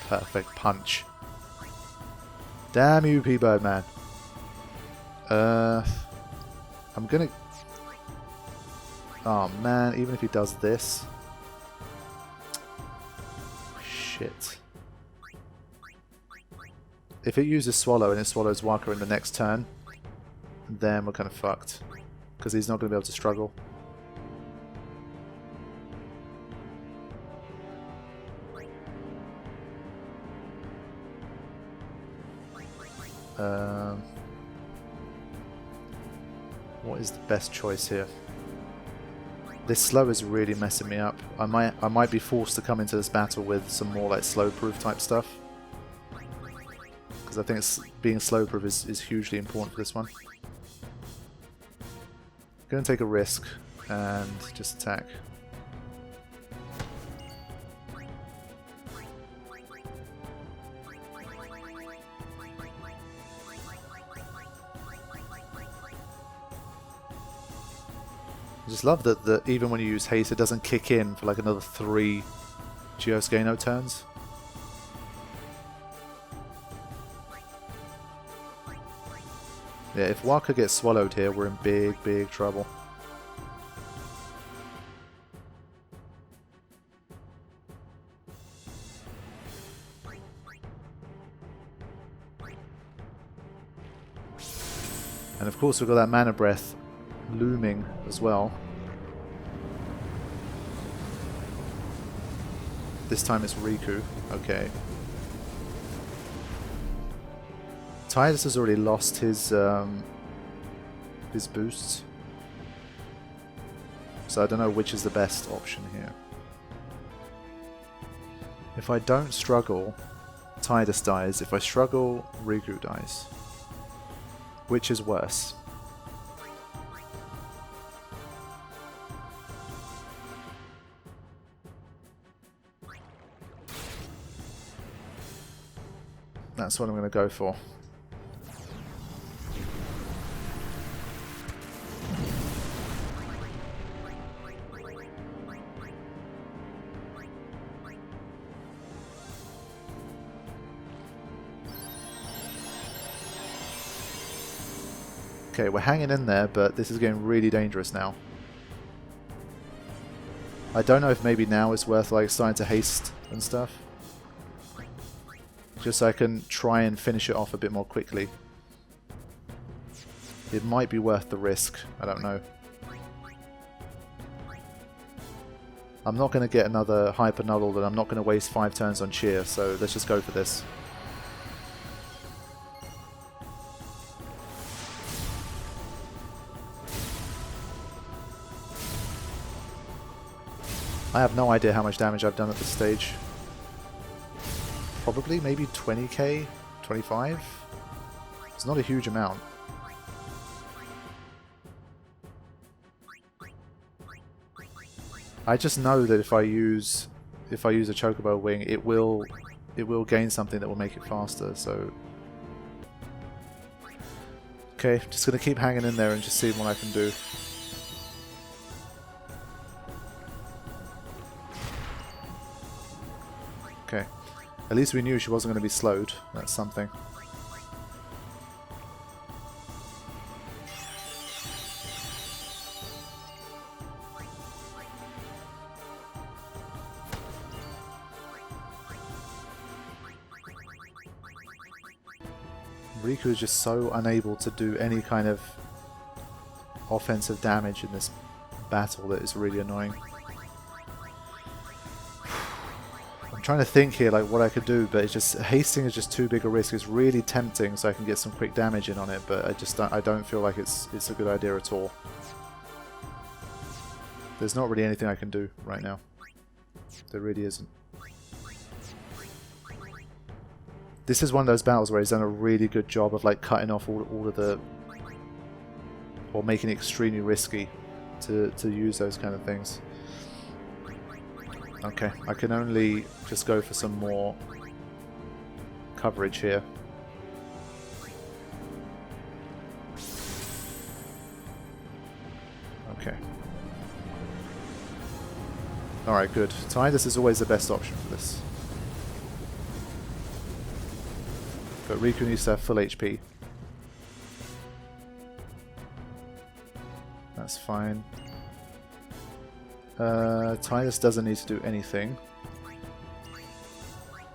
Perfect punch. Damn you, Pbirdman. I'm gonna... Oh man, even if he does this... Shit. If it uses Swallow and it swallows Waka in the next turn, then we're kind of fucked. Because he's not going to be able to struggle. What is the best choice here? This slow is really messing me up. I might be forced to come into this battle with some more like slow proof type stuff. Because I think being slow proof is hugely important for this one. Gonna take a risk and just attack. I just love that even when you use haste, it doesn't kick in for like another 3 Geosgaeno turns. Yeah, if Waka gets swallowed here, we're in big, big trouble. And of course we've got that Mana Breath looming as well. This time it's Riku. Okay. Tidus has already lost his boosts, so I don't know which is the best option here. If I don't struggle, Tidus dies. If I struggle, Riku dies. Which is worse? That's what I'm going to go for. Okay, we're hanging in there, but this is getting really dangerous now. I don't know if maybe now it's worth like starting to haste and stuff. Just so I can try and finish it off a bit more quickly. It might be worth the risk, I don't know. I'm not going to get another Hyper Null, and I'm not going to waste 5 turns on Cheer, so let's just go for this. I have no idea how much damage I've done at this stage. Probably maybe 20k, 25? It's not a huge amount. I just know that if I use a Chocobo Wing, it will gain something that will make it faster, so... Okay, just gonna keep hanging in there and just see what I can do. Okay. At least we knew she wasn't going to be slowed. That's something. Riku is just so unable to do any kind of offensive damage in this battle that is really annoying. I'm trying to think here like what I could do, but it's just hasting is just too big a risk. It's really tempting so I can get some quick damage in on it, but I don't feel like it's a good idea at all. There's not really anything I can do right now. There really isn't. This is one of those battles where he's done a really good job of like cutting off all of the, or making it extremely risky to use those kind of things. Okay, I can only just go for some more coverage here. Okay. Alright, good. Tidus is always the best option for this. But Riku needs to have full HP. That's fine. Tidus doesn't need to do anything.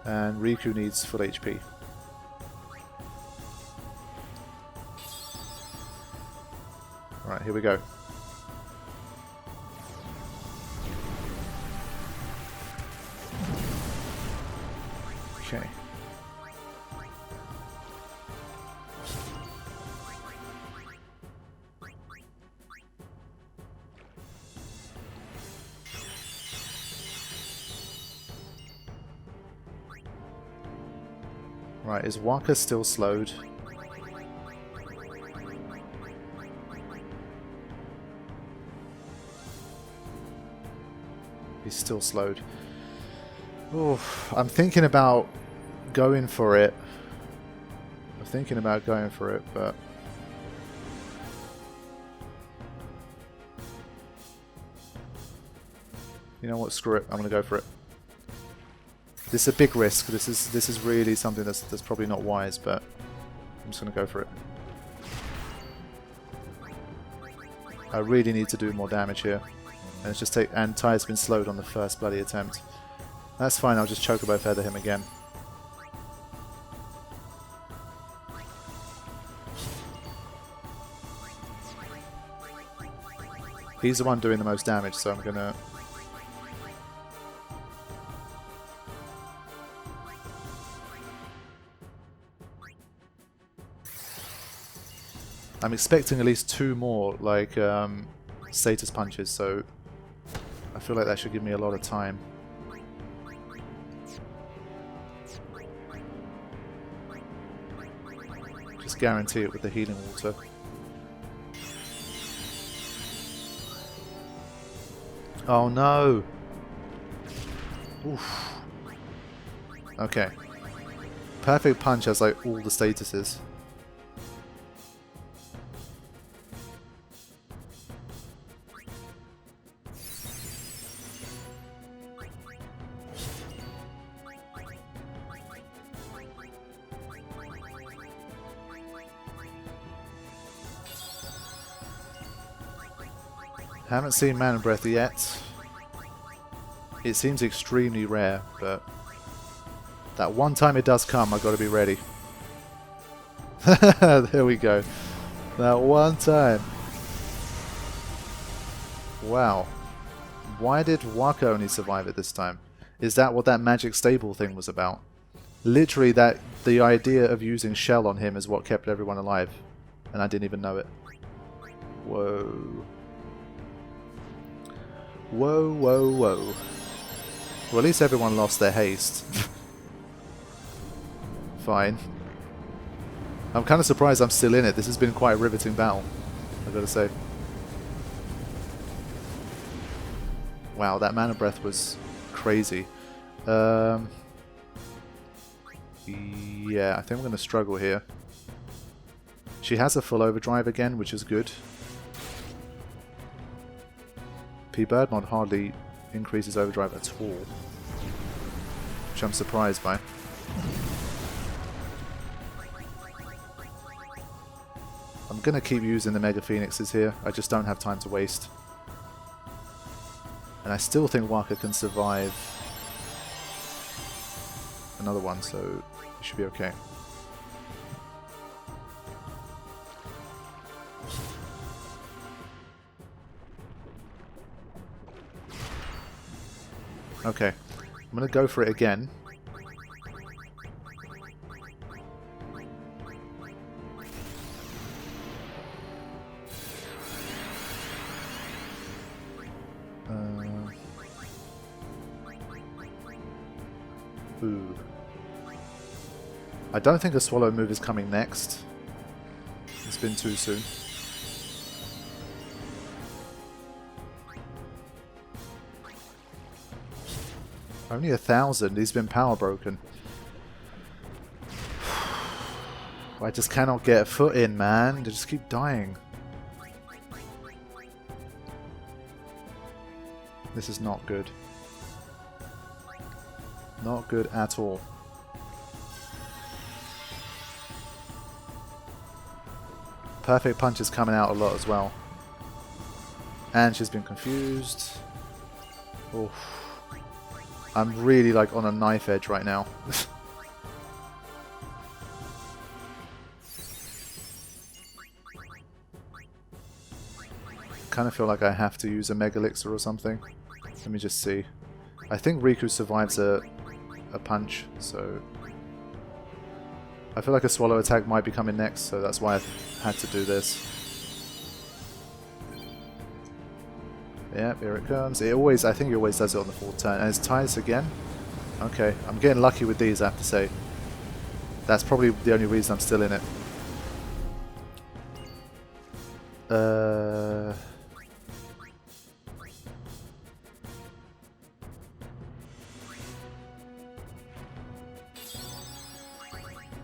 And Riku needs full HP. Alright, here we go. Okay. Right, is Waka still slowed? He's still slowed. Oof, I'm thinking about going for it. But you know what? Screw it. I'm gonna go for it. This is a big risk. This is really something that's probably not wise, but I'm just gonna go for it. I really need to do more damage here, and it's just and Ty's been slowed on the first bloody attempt. That's fine. I'll just Chocobo Feather him again. He's the one doing the most damage, so I'm gonna. I'm expecting at least 2 more, like, status punches, so I feel like that should give me a lot of time. Just guarantee it with the healing water. Oh no! Oof. Okay. Perfect Punch has like all the statuses. Haven't seen Mana Breath yet. It seems extremely rare, but that one time it does come, I've got to be ready. There we go. That one time. Wow. Why did Waka only survive it this time? Is that what that magic stable thing was about? Literally, the idea of using Shell on him is what kept everyone alive, and I didn't even know it. Whoa. Whoa, whoa, whoa. Well, at least everyone lost their haste. Fine. I'm kind of surprised I'm still in it. This has been quite a riveting battle, I've got to say. Wow, that Mana Breath was crazy. Yeah, I think we're going to struggle here. She has a full overdrive again, which is good. Pbirdman hardly increases overdrive at all, which I'm surprised by. I'm going to keep using the Mega Phoenixes here. I just don't have time to waste. And I still think Waka can survive another one, so it should be okay. Okay. I'm going to go for it again. Ooh. I don't think a swallow move is coming next. It's been too soon. Only 1,000. He's been power broken. I just cannot get a foot in, man. They just keep dying. This is not good. Not good at all. Perfect punch is coming out a lot as well. And she's been confused. Oof. I'm really like on a knife edge right now. Kind of feel like I have to use a Mega Elixir or something. Let me just see. I think Riku survives a punch, so I feel like a swallow attack might be coming next, so that's why I've had to do this. Yep, here it comes. It always, I think he always does it on the 4th turn. And it's ties again. Okay, I'm getting lucky with these, I have to say. That's probably the only reason I'm still in it.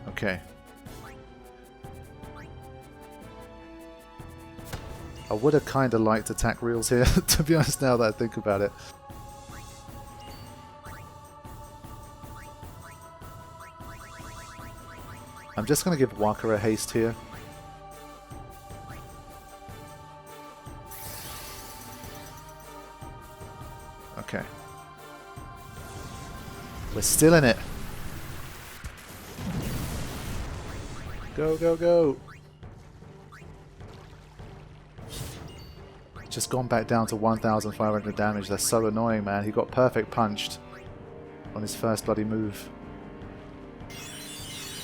Okay. I would have kind of liked attack reels here, to be honest, now that I think about it. I'm just going to give Waka a haste here. Okay. We're still in it. Go, go, go! Just gone back down to 1,500 damage. That's so annoying, man. He got perfect punched on his first bloody move.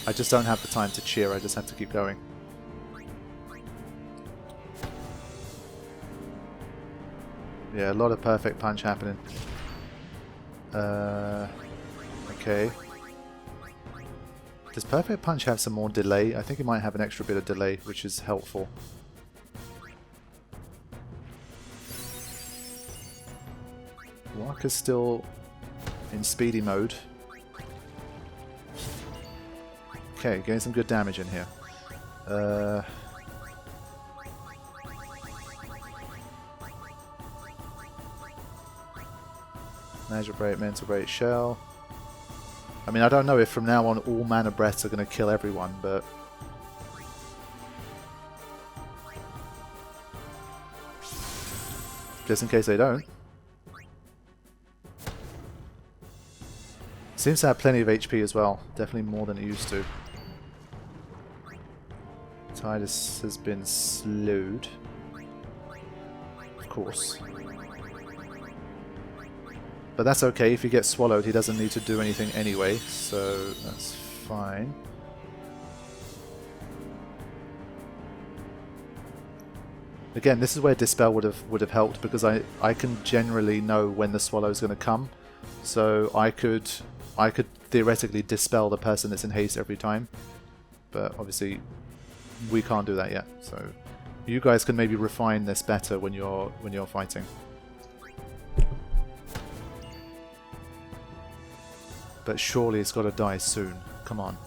I just don't have the time to cheer. I just have to keep going. Yeah, a lot of perfect punch happening. Okay. Does perfect punch have some more delay? I think it might have an extra bit of delay, which is helpful. Waka's still in speedy mode. Okay, getting some good damage in here. Measure Break, Mental Break, Shell. I mean, I don't know if from now on all Mana Breaths are going to kill everyone, but... just in case they don't. Seems to have plenty of HP as well. Definitely more than it used to. Tidus has been slowed. Of course. But that's okay. If he gets swallowed, he doesn't need to do anything anyway, so that's fine. Again, this is where Dispel would have helped, because I can generally know when the swallow is going to come, so I could theoretically dispel the person that's in haste every time, but obviously we can't do that yet. So you guys can maybe refine this better when you're fighting. But surely it's got to die soon. Come on.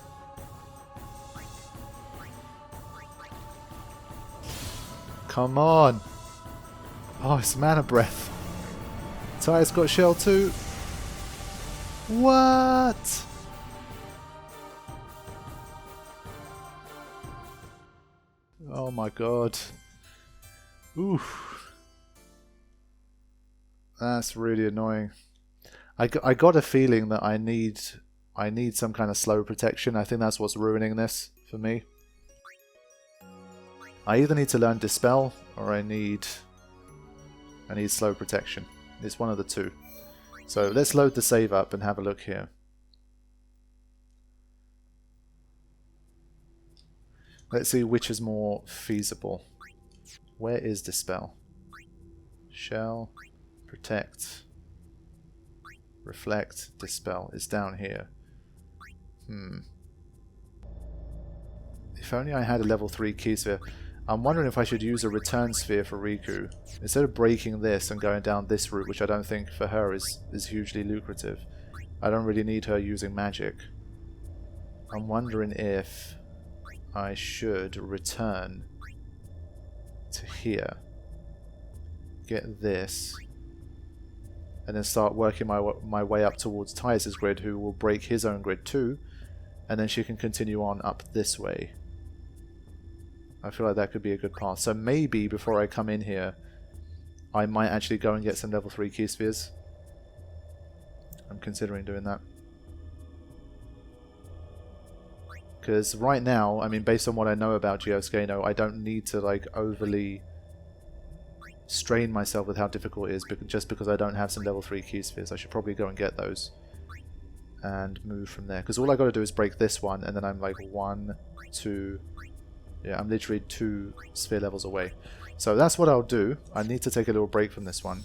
Come on! Oh, it's Mana Breath. Ty's got Shell too. What? Oh my god. Oof. That's really annoying. I got a feeling that I need some kind of slow protection. I think that's what's ruining this for me. I either need to learn Dispel or I need slow protection. It's one of the two. So let's load the save up and have a look here. Let's see which is more feasible. Where is Dispel? Shell, Protect, Reflect, Dispel is down here. If only I had a level 3 key sphere. I'm wondering if I should use a return sphere for Riku. Instead of breaking this and going down this route, which I don't think for her is hugely lucrative. I don't really need her using magic. I'm wondering if I should return to here. Get this. And then start working my way up towards Tyus' grid, who will break his own grid too. And then she can continue on up this way. I feel like that could be a good path. So maybe before I come in here, I might actually go and get some level 3 key spheres. I'm considering doing that. Because right now, I mean, based on what I know about Geosgaeno, I don't need to like overly strain myself with how difficult it is just because I don't have some level 3 key spheres. I should probably go and get those and move from there. Because all I got to do is break this one, and then I'm like 1, 2... Yeah, I'm literally 2 sphere levels away. So that's what I'll do. I need to take a little break from this one.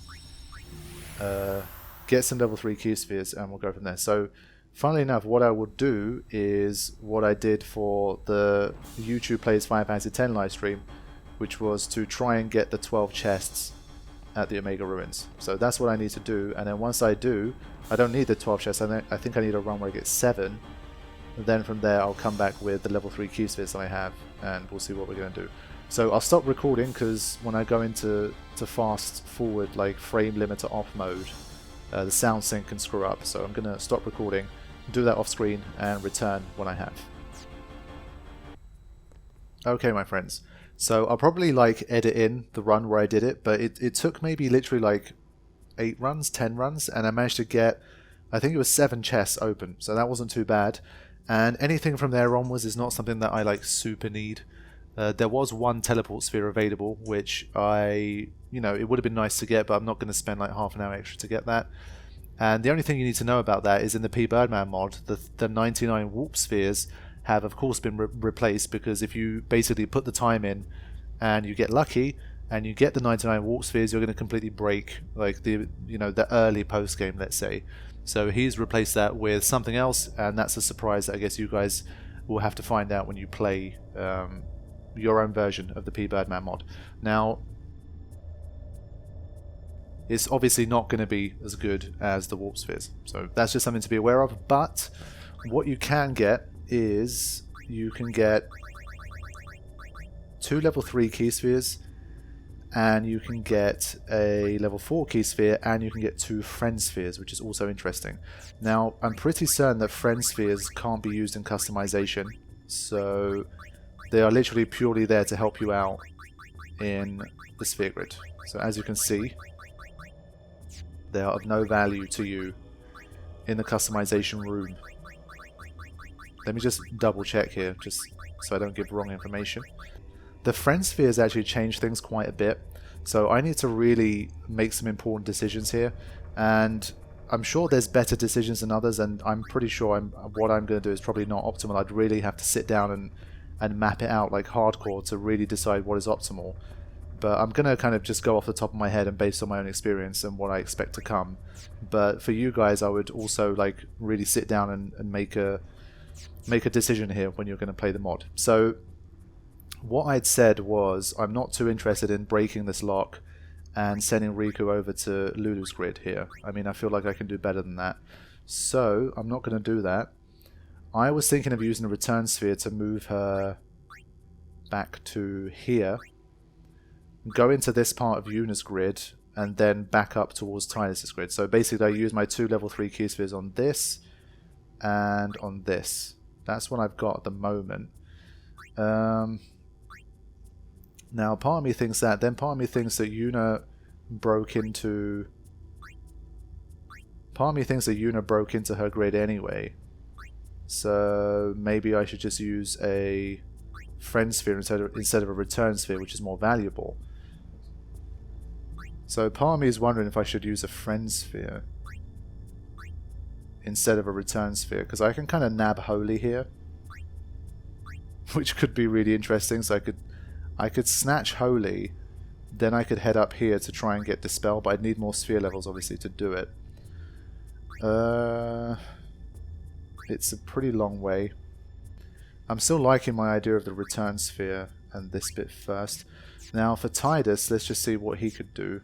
Get some level 3 key spheres and we'll go from there. So, funnily enough, what I will do is what I did for the YouTube Plays Final Fantasy X livestream, which was to try and get the 12 chests at the Omega Ruins. So that's what I need to do. And then once I do, I don't need the 12 chests. I think I need a run where I get 7. And then from there I'll come back with the level 3 key spheres that I have, and we'll see what we're going to do. So I'll stop recording because when I go into fast forward, like frame limiter off mode, the sound sync can screw up. So I'm going to stop recording, do that off screen, and return when I have. Okay, my friends. So I'll probably like edit in the run where I did it, but it took maybe literally like 8 runs, 10 runs, and I managed to get, I think it was 7 chests open. So that wasn't too bad. And anything from there onwards is not something that I like super need. There was 1 teleport sphere available, which it would have been nice to get, but I'm not going to spend like half an hour extra to get that. And the only thing you need to know about that is in the Pbirdman mod, the 99 warp spheres have of course been replaced, because if you basically put the time in and you get lucky and you get the 99 warp spheres, you're going to completely break like the early post game, let's say. So he's replaced that with something else, and that's a surprise that I guess you guys will have to find out when you play your own version of the Pbirdman mod. Now, it's obviously not going to be as good as the warp spheres, so that's just something to be aware of. But what you can get is you can get 2 level 3 key spheres, and you can get a level 4 key sphere, and you can get 2 friend spheres, which is also interesting. Now, I'm pretty certain that friend spheres can't be used in customization, so they are literally purely there to help you out in the sphere grid. So as you can see, they are of no value to you in the customization room. Let me just double check here, just so I don't give wrong information. The friend spheres actually change things quite a bit, so I need to really make some important decisions here, and I'm sure there's better decisions than others, and I'm pretty sure what I'm going to do is probably not optimal. I'd really have to sit down and map it out like hardcore to really decide what is optimal. But I'm going to kind of just go off the top of my head and based on my own experience and what I expect to come. But for you guys, I would also like really sit down and make a decision here when you're going to play the mod. So what I'd said was I'm not too interested in breaking this lock and sending Riku over to Lulu's grid here. I mean, I feel like I can do better than that. So I'm not going to do that. I was thinking of using a return sphere to move her back to here, go into this part of Yuna's grid, and then back up towards Tidus' grid. So basically I use my 2 level 3 key spheres on this and on this. That's what I've got at the moment. Now part of me thinks that, then part of me thinks that Yuna broke into her grid anyway. So maybe I should just use a friend sphere instead of a return sphere, which is more valuable. So part of me is wondering if I should use a friend sphere. instead of a return sphere, because I can kind of nab Holy here, which could be really interesting. So I could snatch Holy, then I could head up here to try and get Dispel, but I'd need more sphere levels obviously to do it. It's a pretty long way. I'm still liking my idea of the return sphere and this bit first. Now for Tidus, let's just see what he could do.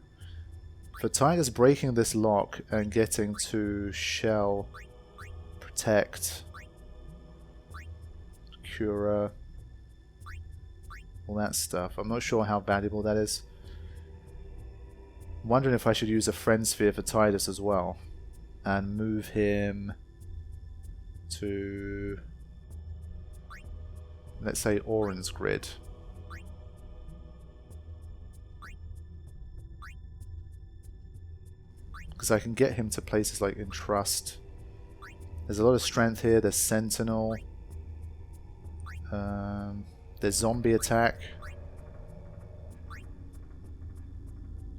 For Tidus, breaking this lock and getting to Shell, Protect, Cura, all that stuff. I'm not sure how valuable that is. I'm wondering if I should use a Friend Sphere for Tidus as well. And move him to, let's say, Oren's grid. Because I can get him to places like Entrust. There's a lot of strength here. There's Sentinel. There's Zombie Attack.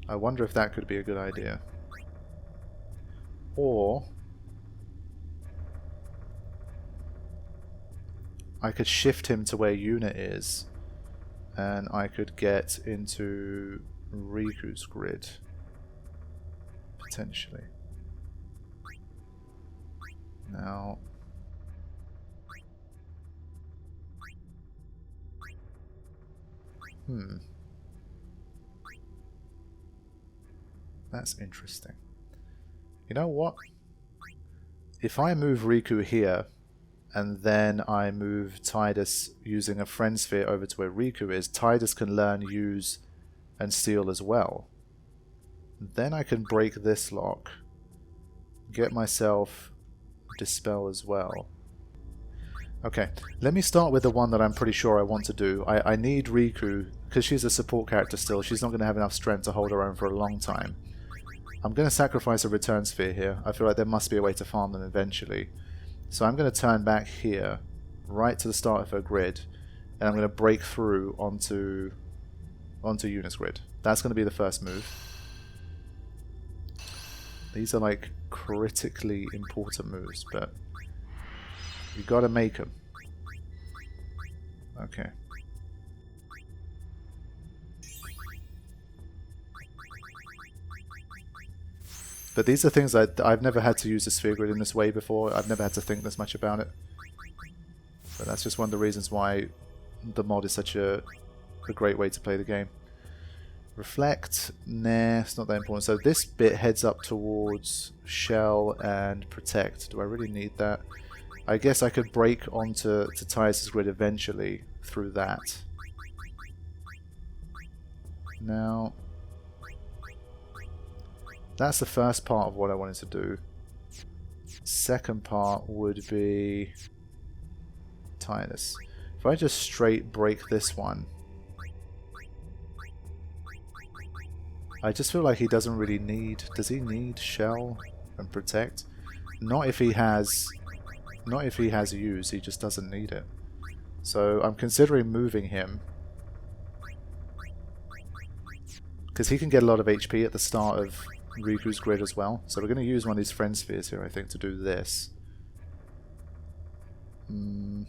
I wonder if that could be a good idea. Or I could shift him to where Unit is, and I could get into Riku's grid, potentially. Now, that's interesting. You know what? If I move Riku here, and then I move Tidus using a Friend Sphere over to where Riku is, Tidus can learn, use, and steal as well. Then I can break this lock, get myself Dispel as well. Okay, let me start with the one that I'm pretty sure I want to do. I need Riku, because she's a support character still, she's not going to have enough strength to hold her own for a long time. I'm going to sacrifice a Return Sphere here. I feel like there must be a way to farm them eventually. So I'm going to turn back here, right to the start of her grid, and I'm going to break through onto Yuna's grid. That's going to be the first move. These are like critically important moves, but you got to make them. Okay. But these are things I've never had to use a sphere grid in this way before. I've never had to think this much about it. But that's just one of the reasons why the mod is such a great way to play the game. Reflect, nah, it's not that important. So this bit heads up towards Shell and Protect. Do I really need that? I guess I could break onto Tidus' grid eventually through that. Now, that's the first part of what I wanted to do. Second part would be Tidus. If I just straight break this one, I just feel like he doesn't really need... Does he need Shell and Protect? Not if he has use, he just doesn't need it. So I'm considering moving him, because he can get a lot of HP at the start of Riku's grid as well. So we're going to use one of these Friend Spheres here, I think, to do this. I'm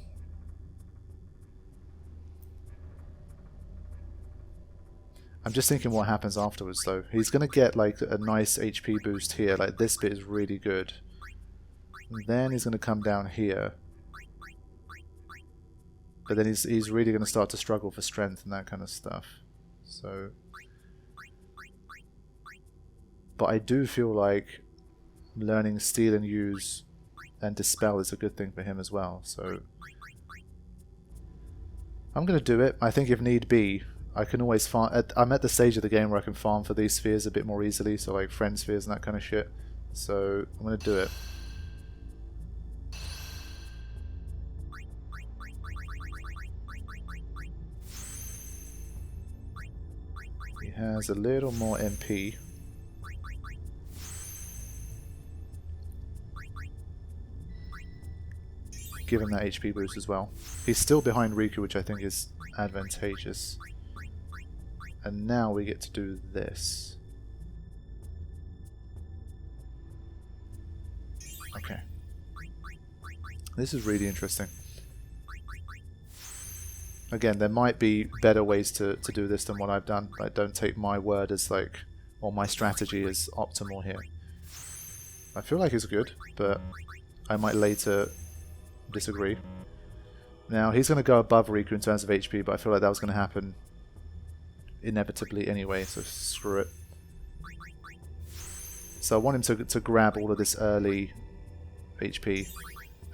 just thinking what happens afterwards though. He's going to get like a nice HP boost here, like this bit is really good. And then he's going to come down here. But then he's really going to start to struggle for strength and that kind of stuff. So... But I do feel like learning Steal and Use and Dispel is a good thing for him as well. So I'm going to do it. I think if need be, I can always farm... I'm at the stage of the game where I can farm for these spheres a bit more easily. So like Friend Spheres and that kind of shit. So I'm going to do it. He has a little more MP. Give him that HP boost as well. He's still behind Riku, which I think is advantageous. And now we get to do this. Okay. This is really interesting. Again, there might be better ways to do this than what I've done. Like, don't take my word as like, or my strategy as optimal here. I feel like it's good, but I might later disagree. Now, he's going to go above Riku in terms of HP, but I feel like that was going to happen inevitably anyway, so screw it. So I want him to grab all of this early HP,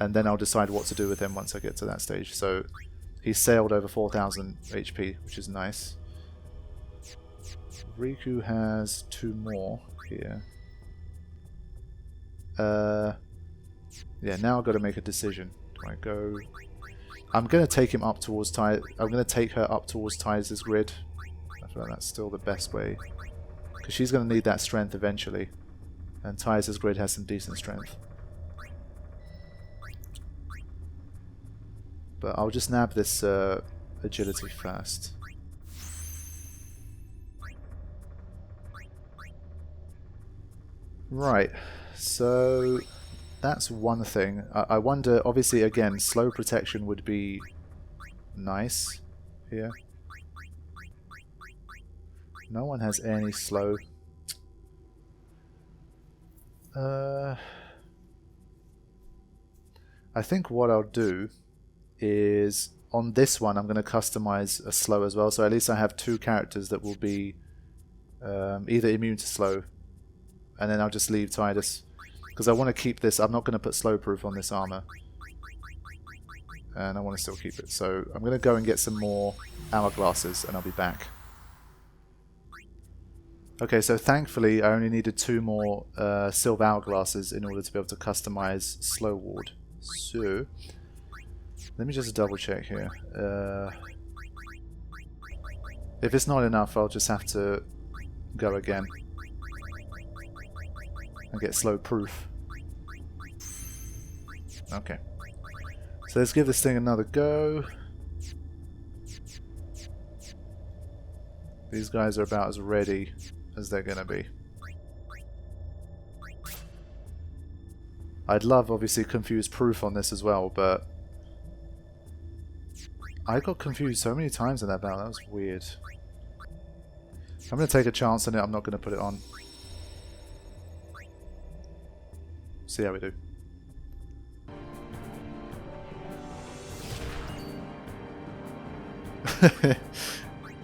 and then I'll decide what to do with him once I get to that stage. So he's sailed over 4,000 HP, which is nice. Riku has 2 more here. Yeah, now I've got to make a decision. Do I go... I'm going to take him up towards Ty. I'm going to take her up towards Ty's grid. I feel like that's still the best way. Because she's going to need that strength eventually. And Ty's grid has some decent strength. But I'll just nab this agility first. Right, so that's one thing. I wonder, obviously again, slow protection would be nice here. No one has any slow. I think what I'll do is, on this one I'm going to customize a slow as well, so at least I have 2 characters that will be either immune to slow, and then I'll just leave Tidus. Because I want to keep this, I'm not going to put slow proof on this armor. And I want to still keep it. So I'm going to go and get some more hourglasses and I'll be back. Okay, so thankfully I only needed 2 more silver hourglasses in order to be able to customize slow ward. So, let me just double check here. If it's not enough, I'll just have to go again and get slow proof. Okay. So let's give this thing another go. These guys are about as ready as they're gonna be. I'd love, obviously, confused proof on this as well, but I got confused so many times in that battle. That was weird. I'm gonna take a chance on it. I'm not gonna put it on. See how we do.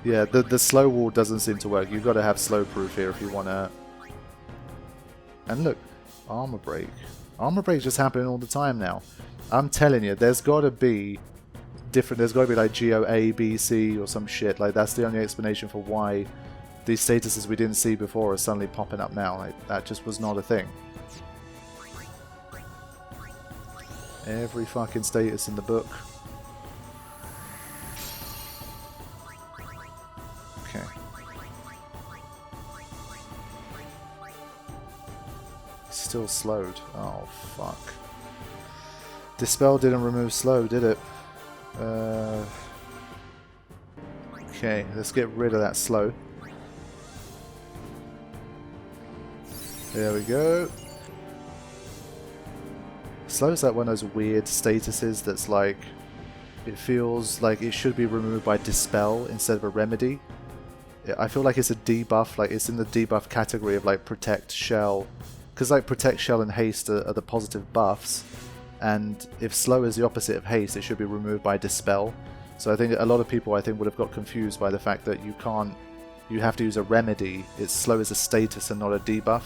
Yeah, the slow wall doesn't seem to work. You've got to have slow proof here if you want to. And look, armor break. Armor break just happening all the time now. I'm telling you, there's got to be different. There's got to be like Geo A, B, C, or some shit. Like that's the only explanation for why these statuses we didn't see before are suddenly popping up now. Like that just was not a thing. Every fucking status in the book. Okay. Still slowed. Oh, fuck. Dispel didn't remove slow, did it? Okay, let's get rid of that slow. There we go. Slow's like one of those weird statuses that's like, it feels like it should be removed by Dispel instead of a remedy. I feel like it's a debuff, like it's in the debuff category of like Protect, Shell, because like Protect, Shell and Haste are the positive buffs, and if Slow is the opposite of Haste, it should be removed by Dispel. So I think a lot of people would have got confused by the fact that you have to use a remedy. It's Slow is a status and not a debuff,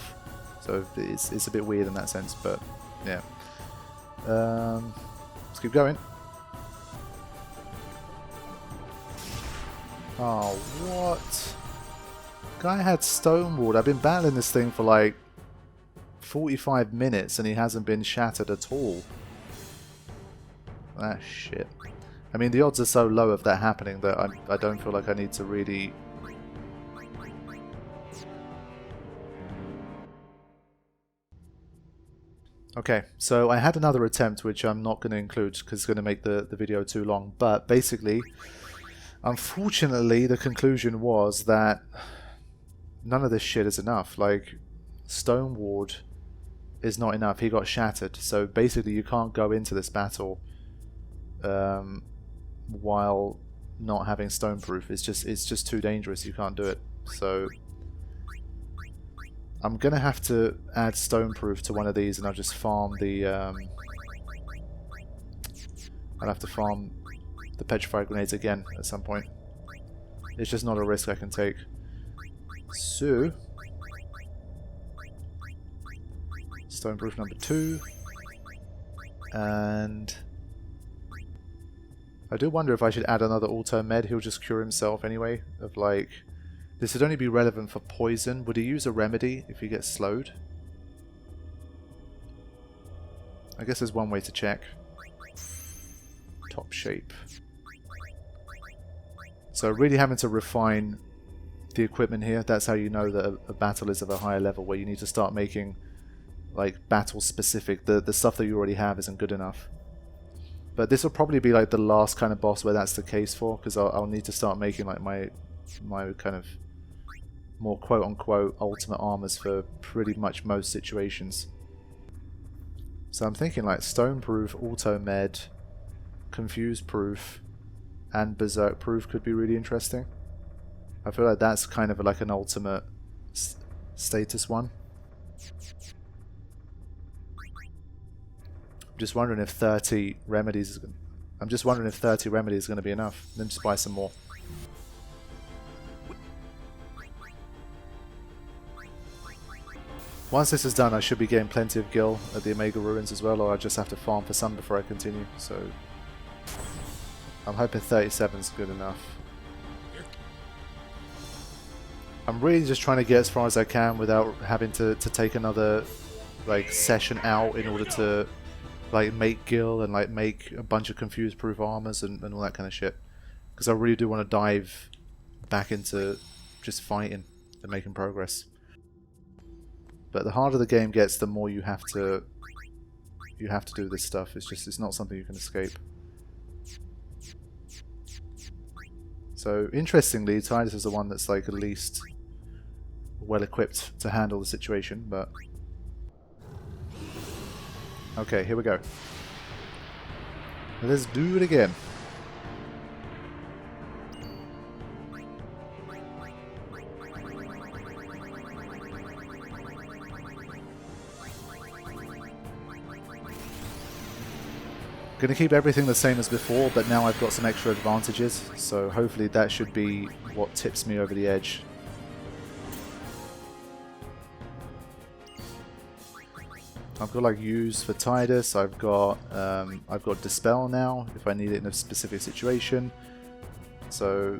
so it's a bit weird in that sense, but yeah. Let's keep going. Oh, what? Guy had Stonewalled. I've been battling this thing for like 45 minutes and he hasn't been shattered at all. Ah, shit. I mean, the odds are so low of that happening that I don't feel like I need to really... Okay, so I had another attempt which I'm not going to include because it's going to make the video too long, but basically, unfortunately, the conclusion was that none of this shit is enough. Like, Stone Ward, is not enough. He got shattered. So basically you can't go into this battle while not having stoneproof. It's just too dangerous. You can't do it. So I'm gonna have to add stoneproof to one of these, and I'll just farm the I'll have to farm the petrified grenades again at some point. It's just not a risk I can take. So stoneproof number 2, and I do wonder if I should add another auto med. He'll just cure himself anyway. Of like, this would only be relevant for poison. Would he use a remedy if he gets slowed? I guess there's one way to check. Top shape. So really having to refine the equipment here. That's how you know that a battle is of a higher level, where you need to start making like battle specific. The stuff that you already have isn't good enough. But this will probably be like the last kind of boss where that's the case for, because I'll need to start making like my kind of more quote-unquote ultimate armors for pretty much most situations. So I'm thinking like stoneproof, auto med, confuse proof, and berserk proof could be really interesting. I feel like that's kind of like an ultimate status one. I'm just wondering if 30 remedies is going to be enough. Then just buy some more. Once this is done, I should be getting plenty of gil at the Omega Ruins as well, or I just have to farm for some before I continue. So I'm hoping 37 is good enough. I'm really just trying to get as far as I can without having to take another like session out in order to like make gil and like make a bunch of confused proof armors and all that kind of shit. Because I really do want to dive back into just fighting and making progress. But the harder the game gets, the more you have to do this stuff. It's not something you can escape. So interestingly, Tidus is the one that's like at least well equipped to handle the situation, but okay, here we go. Let's do it again. Going to keep everything the same as before, but now I've got some extra advantages, so hopefully that should be what tips me over the edge. I've got like use for Tidus. I've got dispel now if I need it in a specific situation. So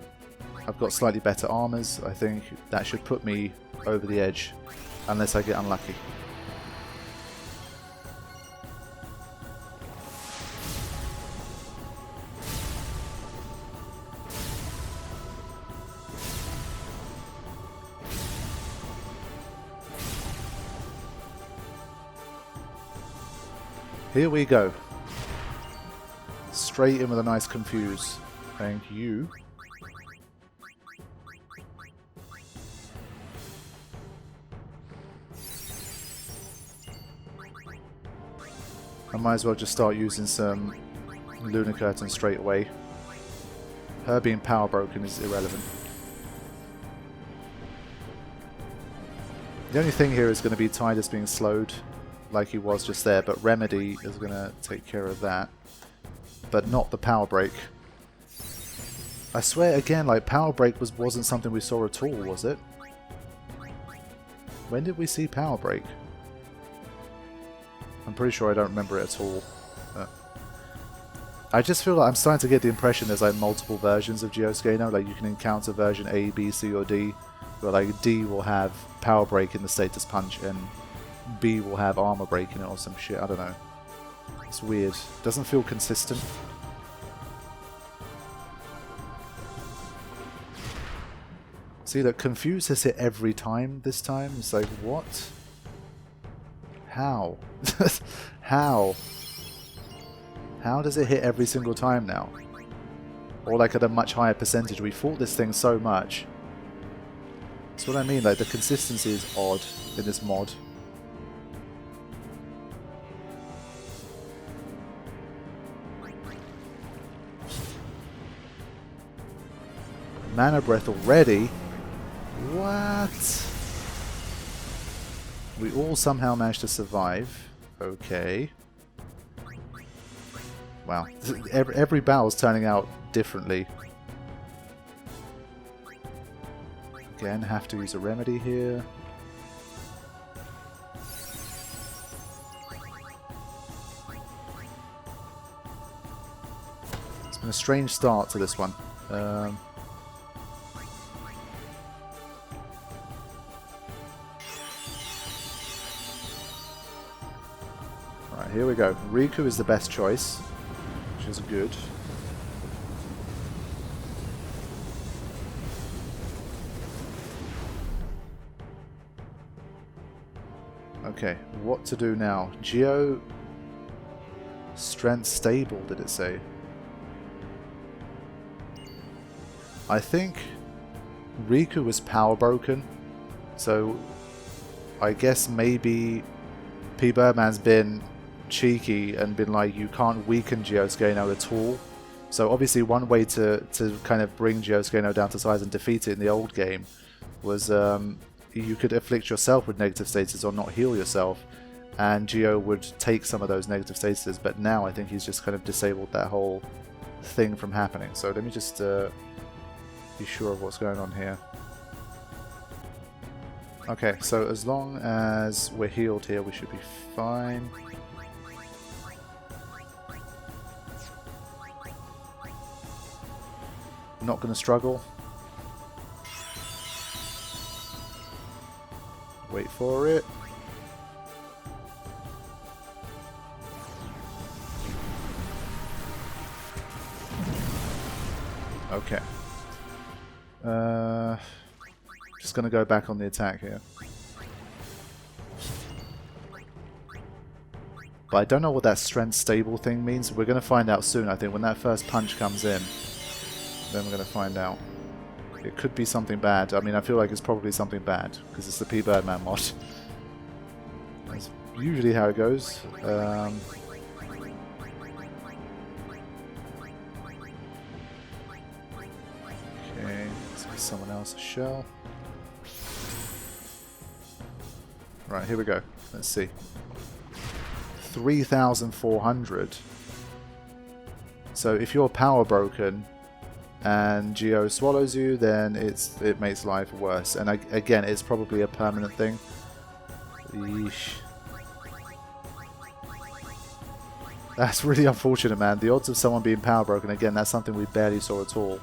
I've got slightly better armors. I think that should put me over the edge, unless I get unlucky. Here we go. Straight in with a nice confuse. Thank you. I might as well just start using some Lunar Curtain straight away. Her being power broken is irrelevant. The only thing here is going to be Tidus being slowed like he was just there, but Remedy is going to take care of that. But not the power break. I swear again, like power break wasn't something we saw at all, was it? When did we see power break? I'm pretty sure I don't remember it at all. I just feel like I'm starting to get the impression there's like multiple versions of Geosgaeno. Like you can encounter version A, B, C, or D, where like D will have power break in the status punch and B will have armor break in it or some shit. I don't know. It's weird. Doesn't feel consistent. See, look, Confuse has hit every time this time. It's like, what? How? How? How does it hit every single time now? Or like at a much higher percentage? We fought this thing so much. That's what I mean, like the consistency is odd in this mod. Mana breath already? What? We all somehow managed to survive. Okay. Wow. Every battle's turning out differently. Again, have to use a remedy here. It's been a strange start to this one. Right, here we go. Riku is the best choice, which is good. Okay, what to do now? Geo... Strength stable, did it say? I think Riku was power broken, so I guess maybe Pbirdman's been cheeky and been like, you can't weaken Geosgaeno at all. So obviously one way to kind of bring Geosgaeno down to size and defeat it in the old game was you could afflict yourself with negative statuses or not heal yourself, and Geo would take some of those negative statuses, but now I think he's just kind of disabled that whole thing from happening. So let me just be sure of what's going on here. Okay, so as long as we're healed here, we should be fine. Not going to struggle. Wait for it. Okay. Just going to go back on the attack here. But I don't know what that strength stable thing means. We're going to find out soon, I think. When that first punch comes in, then we're going to find out. It could be something bad. I mean, I feel like it's probably something bad, because it's the Pbirdman mod. That's usually how it goes. Okay, let's give someone else a shell. Right, here we go. Let's see. 3,400. So if you're power broken and Geo swallows you, then it makes life worse. And again, it's probably a permanent thing. Yeesh. That's really unfortunate, man. The odds of someone being power broken, again, that's something we barely saw at all.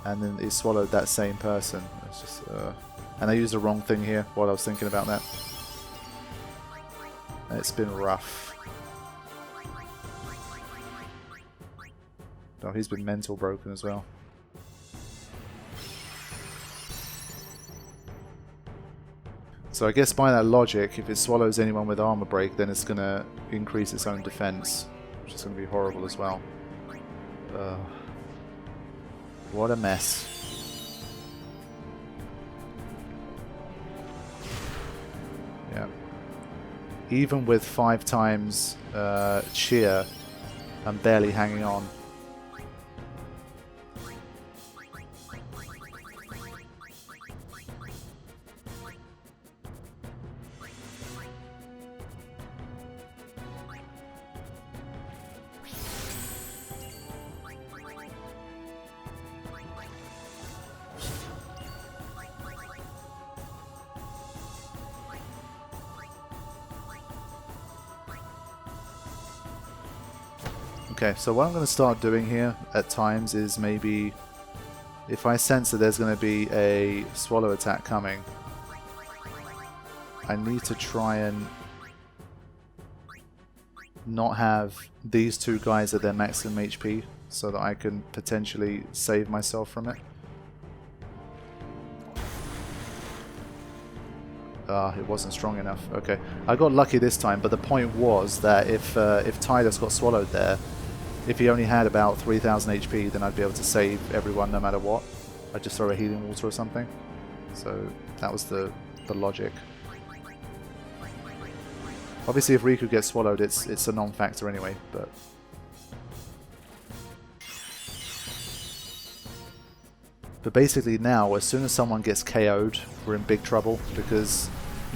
And then it swallowed that same person. It's just, and I used the wrong thing here while I was thinking about that. It's been rough. Oh, he's been mental broken as well. So I guess by that logic, if it swallows anyone with armor break, then it's going to increase its own defense, which is going to be horrible as well. What a mess. Yeah. Even with 5 times cheer, I'm barely hanging on. Okay, so what I'm going to start doing here at times is maybe, if I sense that there's going to be a swallow attack coming, I need to try and not have these two guys at their maximum HP so that I can potentially save myself from it. It wasn't strong enough. Okay, I got lucky this time, but the point was that if Tidus got swallowed there, if he only had about 3,000 HP, then I'd be able to save everyone no matter what. I'd just throw a healing water or something. So that was the logic. Obviously, if Riku gets swallowed, it's a non-factor anyway. But But basically now, as soon as someone gets KO'd, we're in big trouble because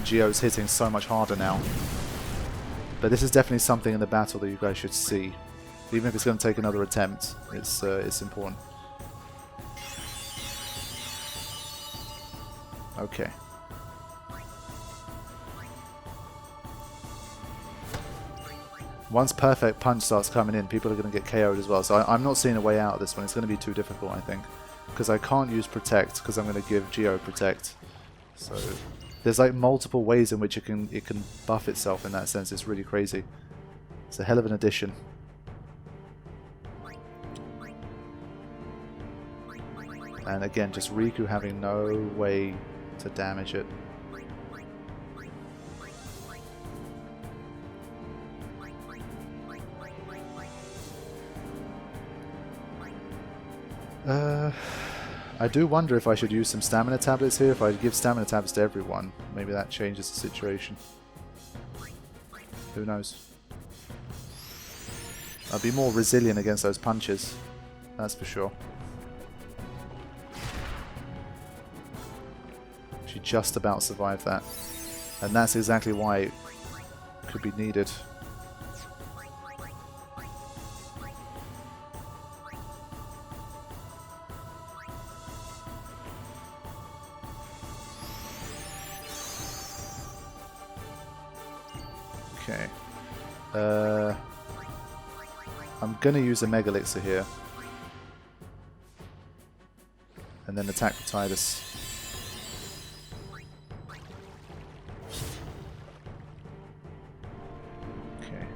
Geo's hitting so much harder now. But this is definitely something in the battle that you guys should see. Even if it's going to take another attempt, it's important. Okay. Once Perfect Punch starts coming in, people are going to get KO'd as well. So I'm not seeing a way out of this one. It's going to be too difficult, I think. Because I can't use Protect, because I'm going to give Geo Protect. So there's like multiple ways in which it can buff itself in that sense. It's really crazy. It's a hell of an addition. And again, just Riku having no way to damage it. I do wonder if I should use some stamina tablets here. If I give stamina tablets to everyone, maybe that changes the situation. Who knows? I'll be more resilient against those punches, that's for sure. She just about survived that. And that's exactly why it could be needed. Okay. I'm gonna use a Mega Elixir here. And then attack the Tidus. Okay.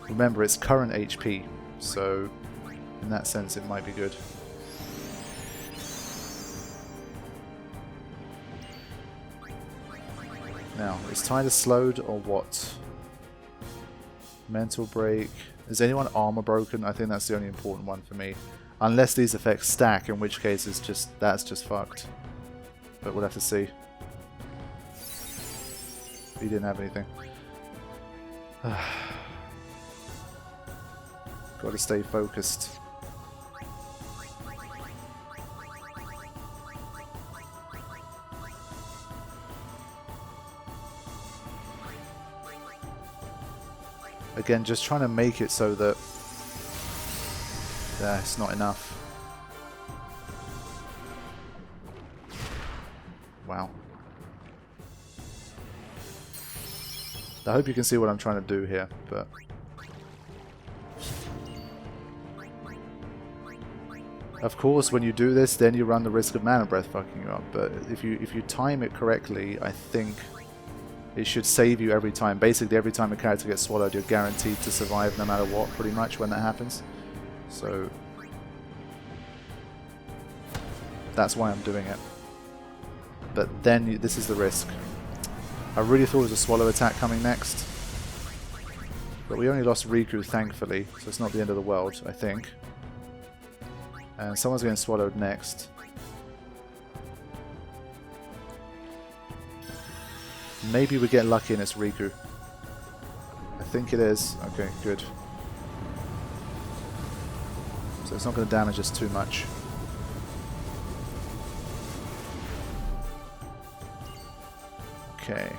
Remember, it's current HP, so in that sense it might be good. Now, is Tidus slowed or what? Mental break. Is anyone armor broken? I think that's the only important one for me. Unless these effects stack, in which case it's just that's just fucked. But we'll have to see. He didn't have anything. Got to stay focused. Again, just trying to make it so that it's not enough. Wow. I hope you can see what I'm trying to do here, but of course when you do this then you run the risk of Mana Breath fucking you up, but if you time it correctly, I think it should save you every time. Basically, every time a character gets swallowed, you're guaranteed to survive no matter what, pretty much, when that happens. So that's why I'm doing it. But then this is the risk. I really thought it was a swallow attack coming next. But we only lost Riku, thankfully, so it's not the end of the world, I think. And someone's getting swallowed next. Maybe we get lucky and it's Riku. I think it is. Okay, good. So it's not going to damage us too much. Okay.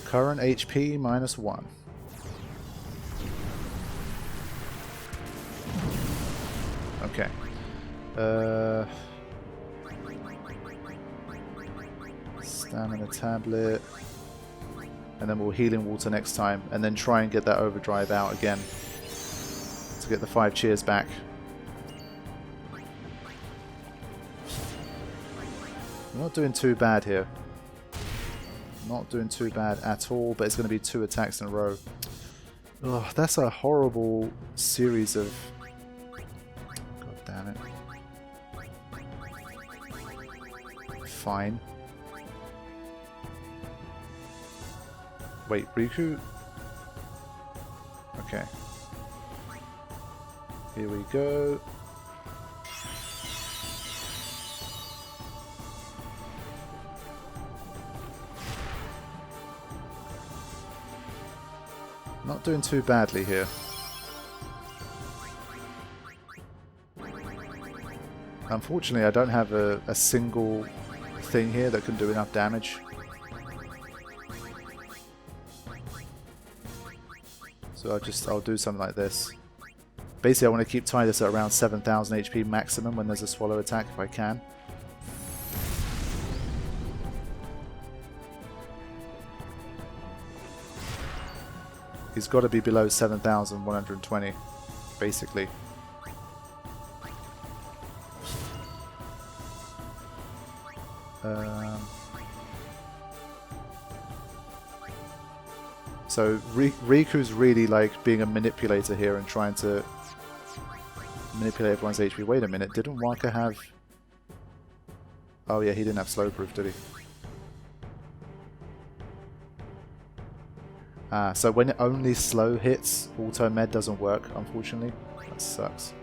Current HP -1. Okay. Stamina tablet. And then we'll healing water next time. And then try and get that overdrive out again. To get the 5 cheers back. We're not doing too bad here. Not doing too bad at all, but it's going to be 2 attacks in a row. Ugh, that's a horrible series of... God damn it. Fine. Wait, Riku? Okay. Here we go. Not doing too badly here. Unfortunately, I don't have a single thing here that can do enough damage. So I'll do something like this. Basically, I want to keep Tidus at around 7,000 HP maximum when there's a swallow attack if I can. He's got to be below 7,120, basically. So Riku's really like being a manipulator here and trying to manipulate everyone's HP. Wait a minute, didn't Waka have... Oh yeah, he didn't have slow proof, did he? So when it only slow hits, auto med doesn't work, unfortunately. That sucks.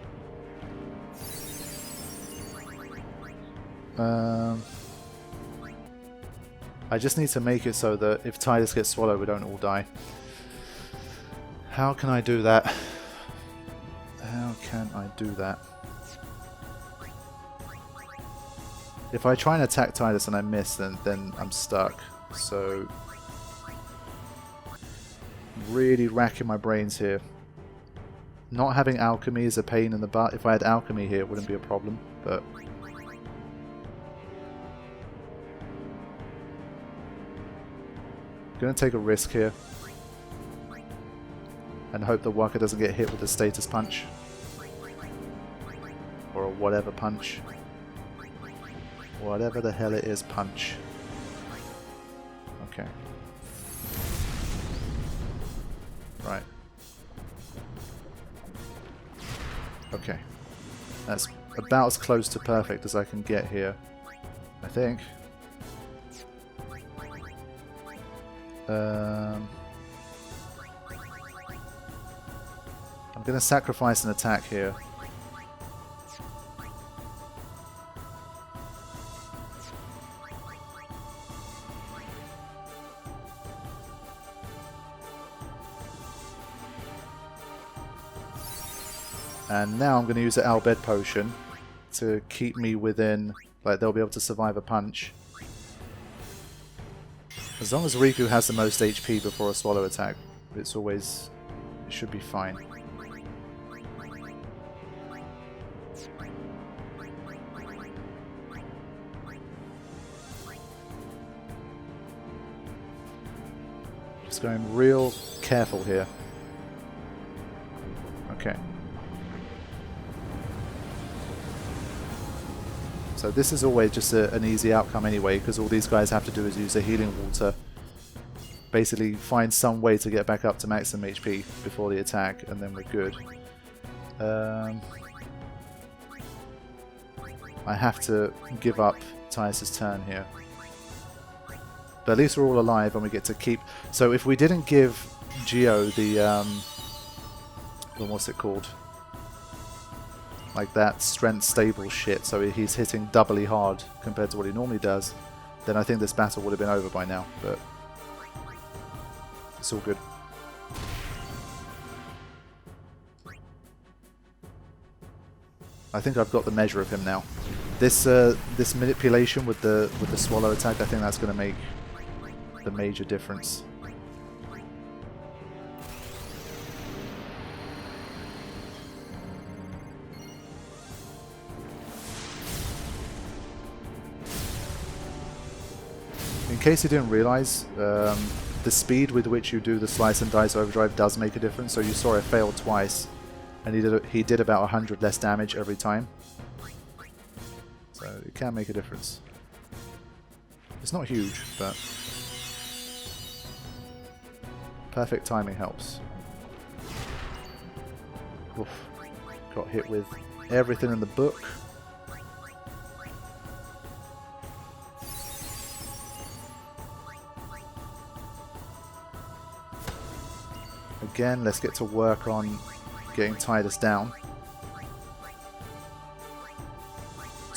I just need to make it so that if Tidus gets swallowed, we don't all die. How can I do that? How can I do that? If I try and attack Tidus and I miss, then I'm stuck. So... really racking my brains here. Not having alchemy is a pain in the butt. If I had alchemy here, it wouldn't be a problem, but... gonna take a risk here. And hope that Waka doesn't get hit with a status punch. Or a whatever punch. Whatever the hell it is, punch. Okay. Right. Okay. That's about as close to perfect as I can get here, I think. I'm going to sacrifice an attack here. And now I'm going to use the Albed potion to keep me within, like they'll be able to survive a punch. As long as Riku has the most HP before a swallow attack, it should be fine. Just going real careful here. Okay. So this is always just an easy outcome anyway, because all these guys have to do is use the healing water. Basically find some way to get back up to maximum HP before the attack, and then we're good. I have to give up Tidus' turn here. But at least we're all alive and we get to keep... So if we didn't give Geo the... what's it called? Like that strength stable shit, so he's hitting doubly hard compared to what he normally does, then I think this battle would have been over by now, but it's all good. I think I've got the measure of him now. This this manipulation with the swallow attack, I think that's going to make the major difference. In case you didn't realize, the speed with which you do the slice and dice overdrive does make a difference. So you saw it failed twice, and he did about 100 less damage every time. So it can make a difference. It's not huge, but perfect timing helps. Oof. Got hit with everything in the book. Again, let's get to work on getting Tidus down.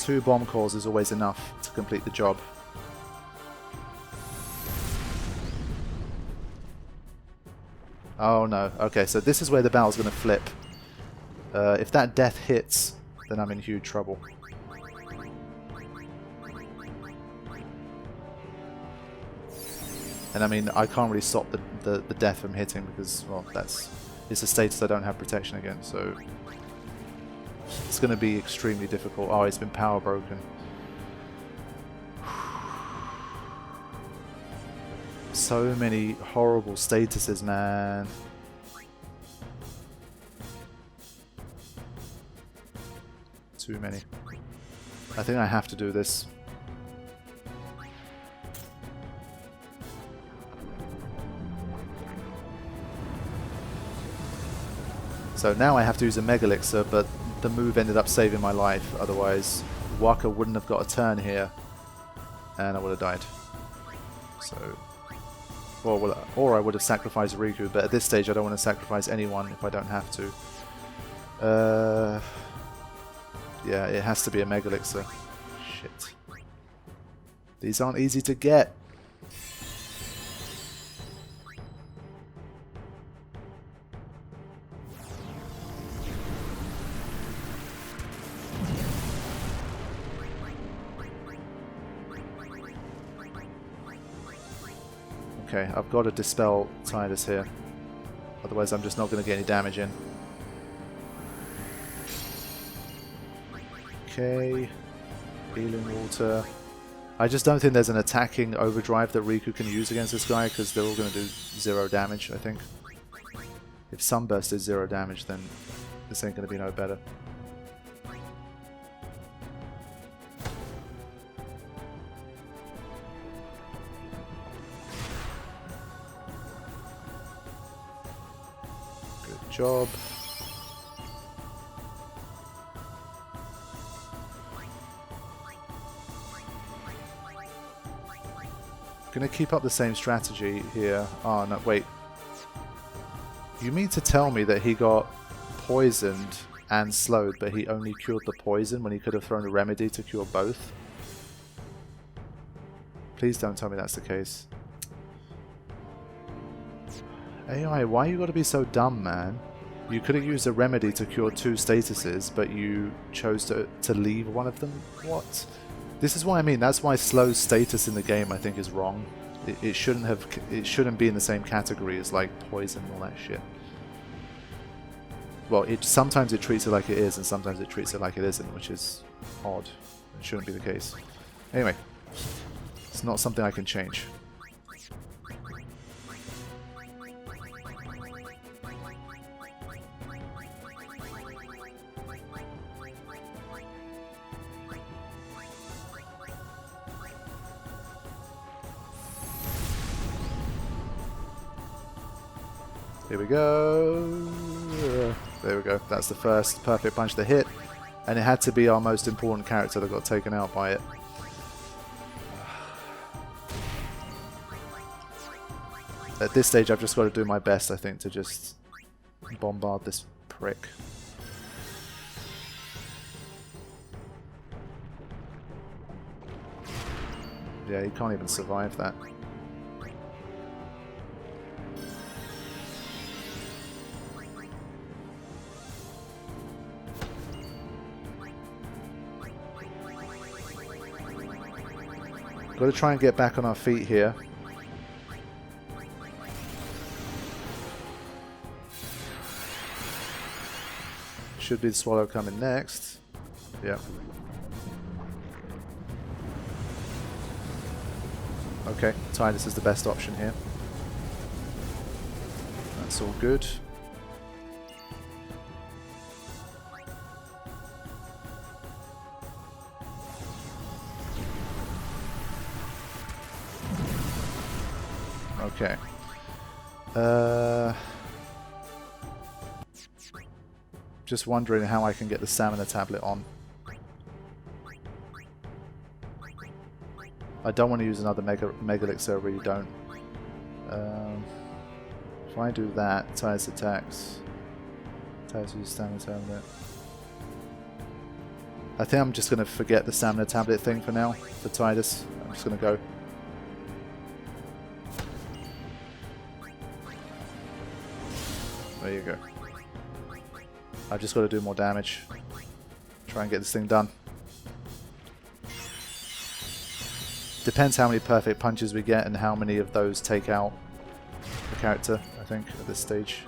2 bomb cores is always enough to complete the job. Oh no, okay, so this is where the battle's going to flip. If that death hits, then I'm in huge trouble. And I mean, I can't really stop the death from hitting because, well, it's a status I don't have protection against, so it's going to be extremely difficult. Oh, it's been power broken. So many horrible statuses, man. Too many. I think I have to do this. So now I have to use a Mega Elixir, but the move ended up saving my life. Otherwise, Waka wouldn't have got a turn here, and I would have died. So, or I would have sacrificed Riku, but at this stage I don't want to sacrifice anyone if I don't have to. Yeah, it has to be a Mega Elixir. Shit. These aren't easy to get. Okay, I've got to dispel Tidus here. Otherwise I'm just not going to get any damage in. Okay, healing water. I just don't think there's an attacking overdrive that Riku can use against this guy because they're all going to do 0 damage, I think. If Sunburst is 0 damage, then this ain't going to be no better. Good job. Gonna keep up the same strategy here. Oh no, wait. You mean to tell me that he got poisoned and slowed, but he only cured the poison when he could have thrown a remedy to cure both? Please don't tell me that's the case. AI, why you gotta be so dumb, man? You could have used a remedy to cure 2 statuses, but you chose to leave one of them? What? This is what I mean. That's why slow status in the game I think is wrong. It shouldn't be in the same category as like poison and all that shit. Well, sometimes it treats it like it is, and sometimes it treats it like it isn't, which is odd. It shouldn't be the case. Anyway, it's not something I can change. Here we go. There we go. That's the first perfect punch to hit. And it had to be our most important character that got taken out by it. At this stage I've just got to do my best, I think, to just bombard this prick. Yeah, he can't even survive that. Got to try and get back on our feet here. Should be the Swallow coming next. Yep. Okay, Tidus is the best option here. That's all good. Okay. Just wondering how I can get the stamina tablet on. I don't want to use another Mega Elixir, I really don't. If I do that, Tidus attacks. Tidus uses stamina tablet. I think I'm just going to forget the stamina tablet thing for now, for Tidus. I'm just going to go. There you go. I've just got to do more damage. Try and get this thing done. Depends how many perfect punches we get and how many of those take out the character, I think, at this stage.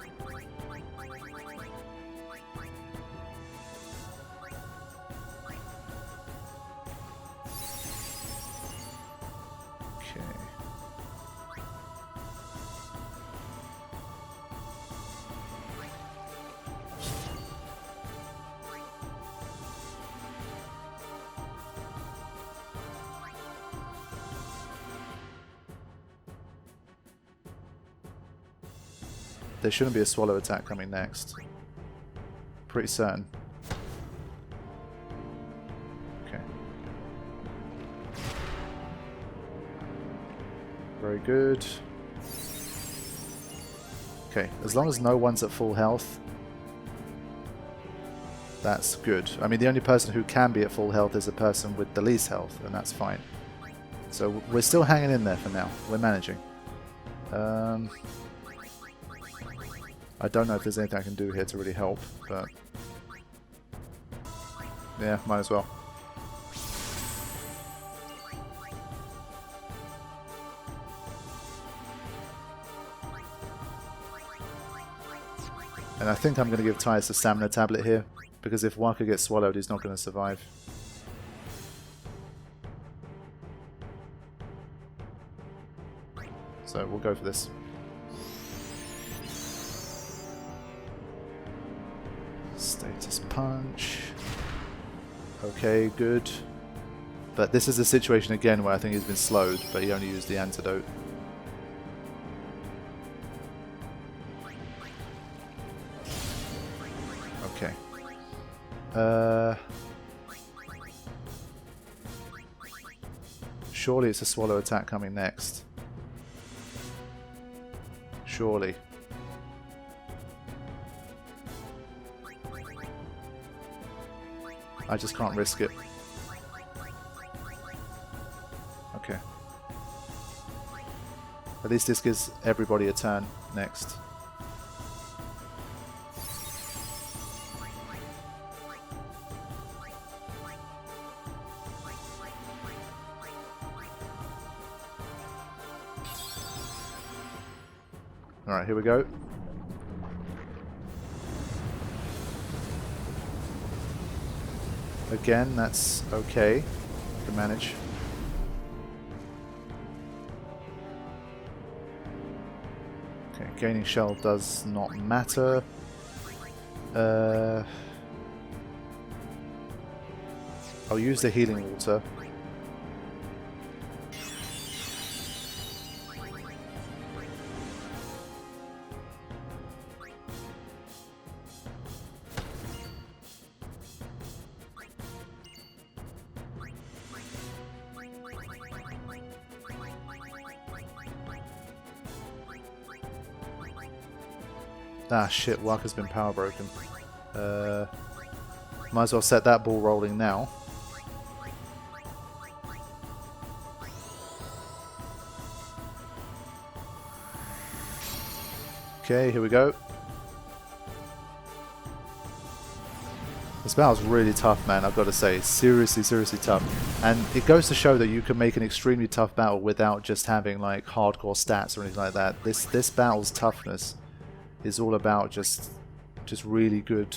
There shouldn't be a swallow attack coming next. Pretty certain. Okay. Very good. Okay, as long as no one's at full health, that's good. I mean, the only person who can be at full health is a person with the least health, and that's fine. So we're still hanging in there for now. We're managing. I don't know if there's anything I can do here to really help, but yeah, might as well. And I think I'm going to give Tidus a stamina tablet here, because if Waka gets swallowed, he's not going to survive. So we'll go for this. Status punch. Okay, good. But this is a situation again where I think he's been slowed, but he only used the antidote. Okay. Surely it's a swallow attack coming next. Surely. I just can't risk it. Okay. At least this gives everybody a turn next. Alright, here we go. Again, that's okay. I can manage. Okay, gaining shell does not matter. I'll use the healing water. Ah shit, Waka's been power broken. Might as well set that ball rolling now. Okay, here we go. This battle's really tough, man, I've got to say. Seriously, seriously tough. And it goes to show that you can make an extremely tough battle without just having like hardcore stats or anything like that. This battle's toughness is all about just really good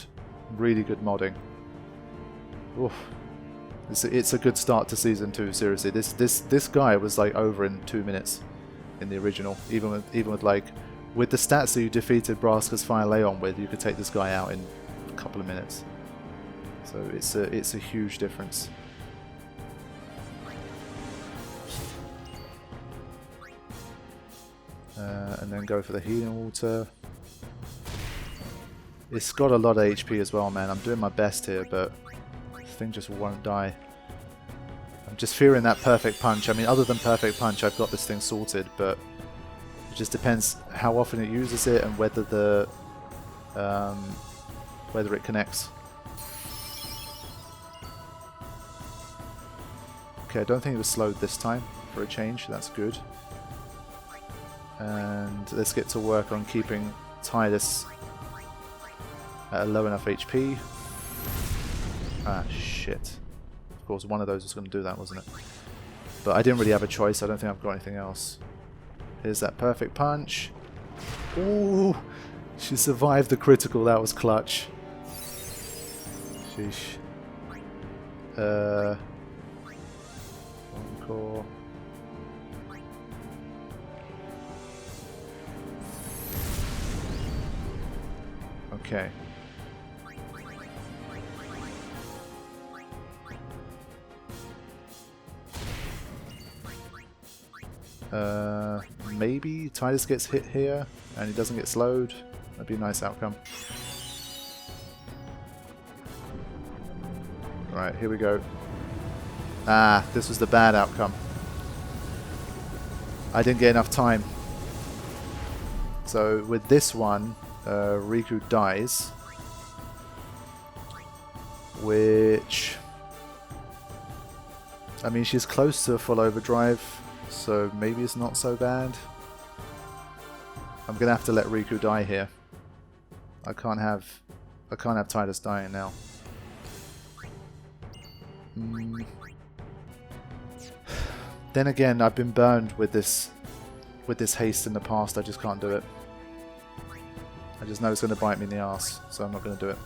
modding. Oof. It's a good start to Season 2, seriously. This guy was like over in 2 minutes in the original. Even with like, with the stats that you defeated Braska's Fire Leon with, you could take this guy out in a couple of minutes. So it's a huge difference. And then go for the healing water. It's got a lot of HP as well, man. I'm doing my best here, but this thing just won't die. I'm just fearing that perfect punch. I mean, other than perfect punch, I've got this thing sorted, but it just depends how often it uses it and whether the whether it connects. Okay, I don't think it was slowed this time for a change. That's good. And let's get to work on keeping Tidus at a low enough HP. Ah, shit. Of course, one of those was going to do that, wasn't it? But I didn't really have a choice. I don't think I've got anything else. Here's that perfect punch. Ooh! She survived the critical. That was clutch. Sheesh. Encore. Okay. Maybe Tidus gets hit here and he doesn't get slowed. That'd be a nice outcome. Right, here we go. Ah, this was the bad outcome. I didn't get enough time. So with this one, Riku dies. Which... I mean, she's close to a full overdrive, so maybe it's not so bad. I'm gonna have to let Riku die here. I can't have Tidus dying now. Then again, I've been burned with this haste in the past. I just can't do it. I just know it's going to bite me in the ass, so I'm not going to do it.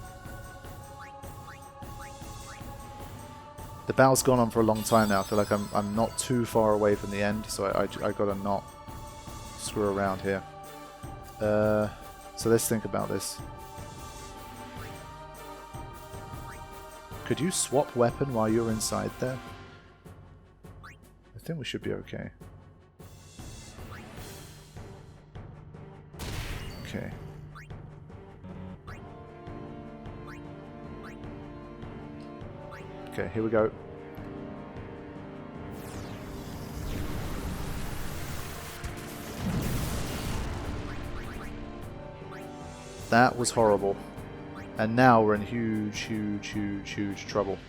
The battle's gone on for a long time now. I feel like I'm not too far away from the end, so I got to not screw around here. So let's think about this. Could you swap weapon while you're inside there? I think we should be okay. Okay. Okay, here we go. That was horrible. And now we're in huge trouble.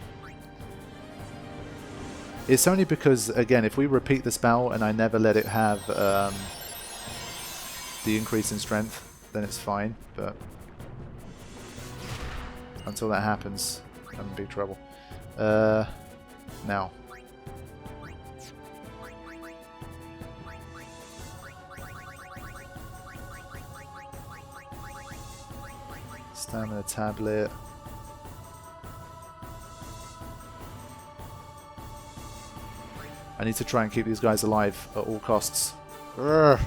It's only because, again, if we repeat this battle and I never let it have the increase in strength, then it's fine. But until that happens, I'm in big trouble. Now. Stamina tablet. I need to try and keep these guys alive at all costs. Urgh.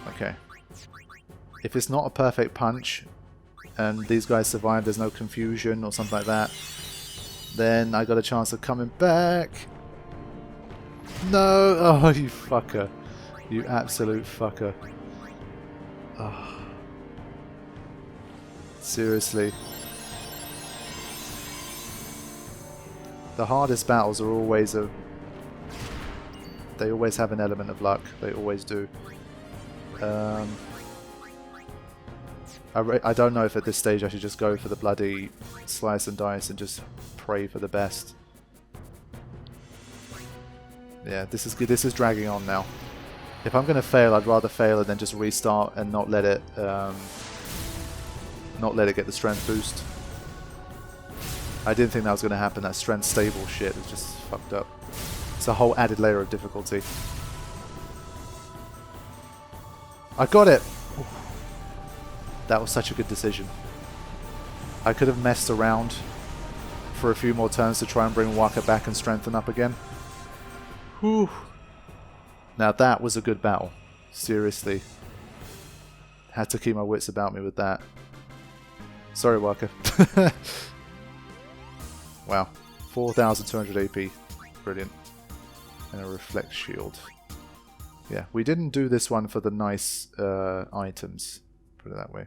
Okay. If it's not a perfect punch and these guys survive, there's no confusion or something like that, then I got a chance of coming back. No! Oh, you fucker. You absolute fucker. Oh. Seriously. The hardest battles are always they always have an element of luck. They always do. I don't know if at this stage I should just go for the bloody slice and dice and just pray for the best. Yeah, this is dragging on now. If I'm going to fail, I'd rather fail and then just restart and not let it get the strength boost. I didn't think that was going to happen. That strength stable shit is just fucked up. It's a whole added layer of difficulty. I got it! That was such a good decision. I could have messed around for a few more turns to try and bring Waka back and strengthen up again. Whew. Now that was a good battle. Seriously. Had to keep my wits about me with that. Sorry, Waka. Wow. 4,200 AP. Brilliant. And a reflect shield. Yeah, we didn't do this one for the nice items. Put it that way.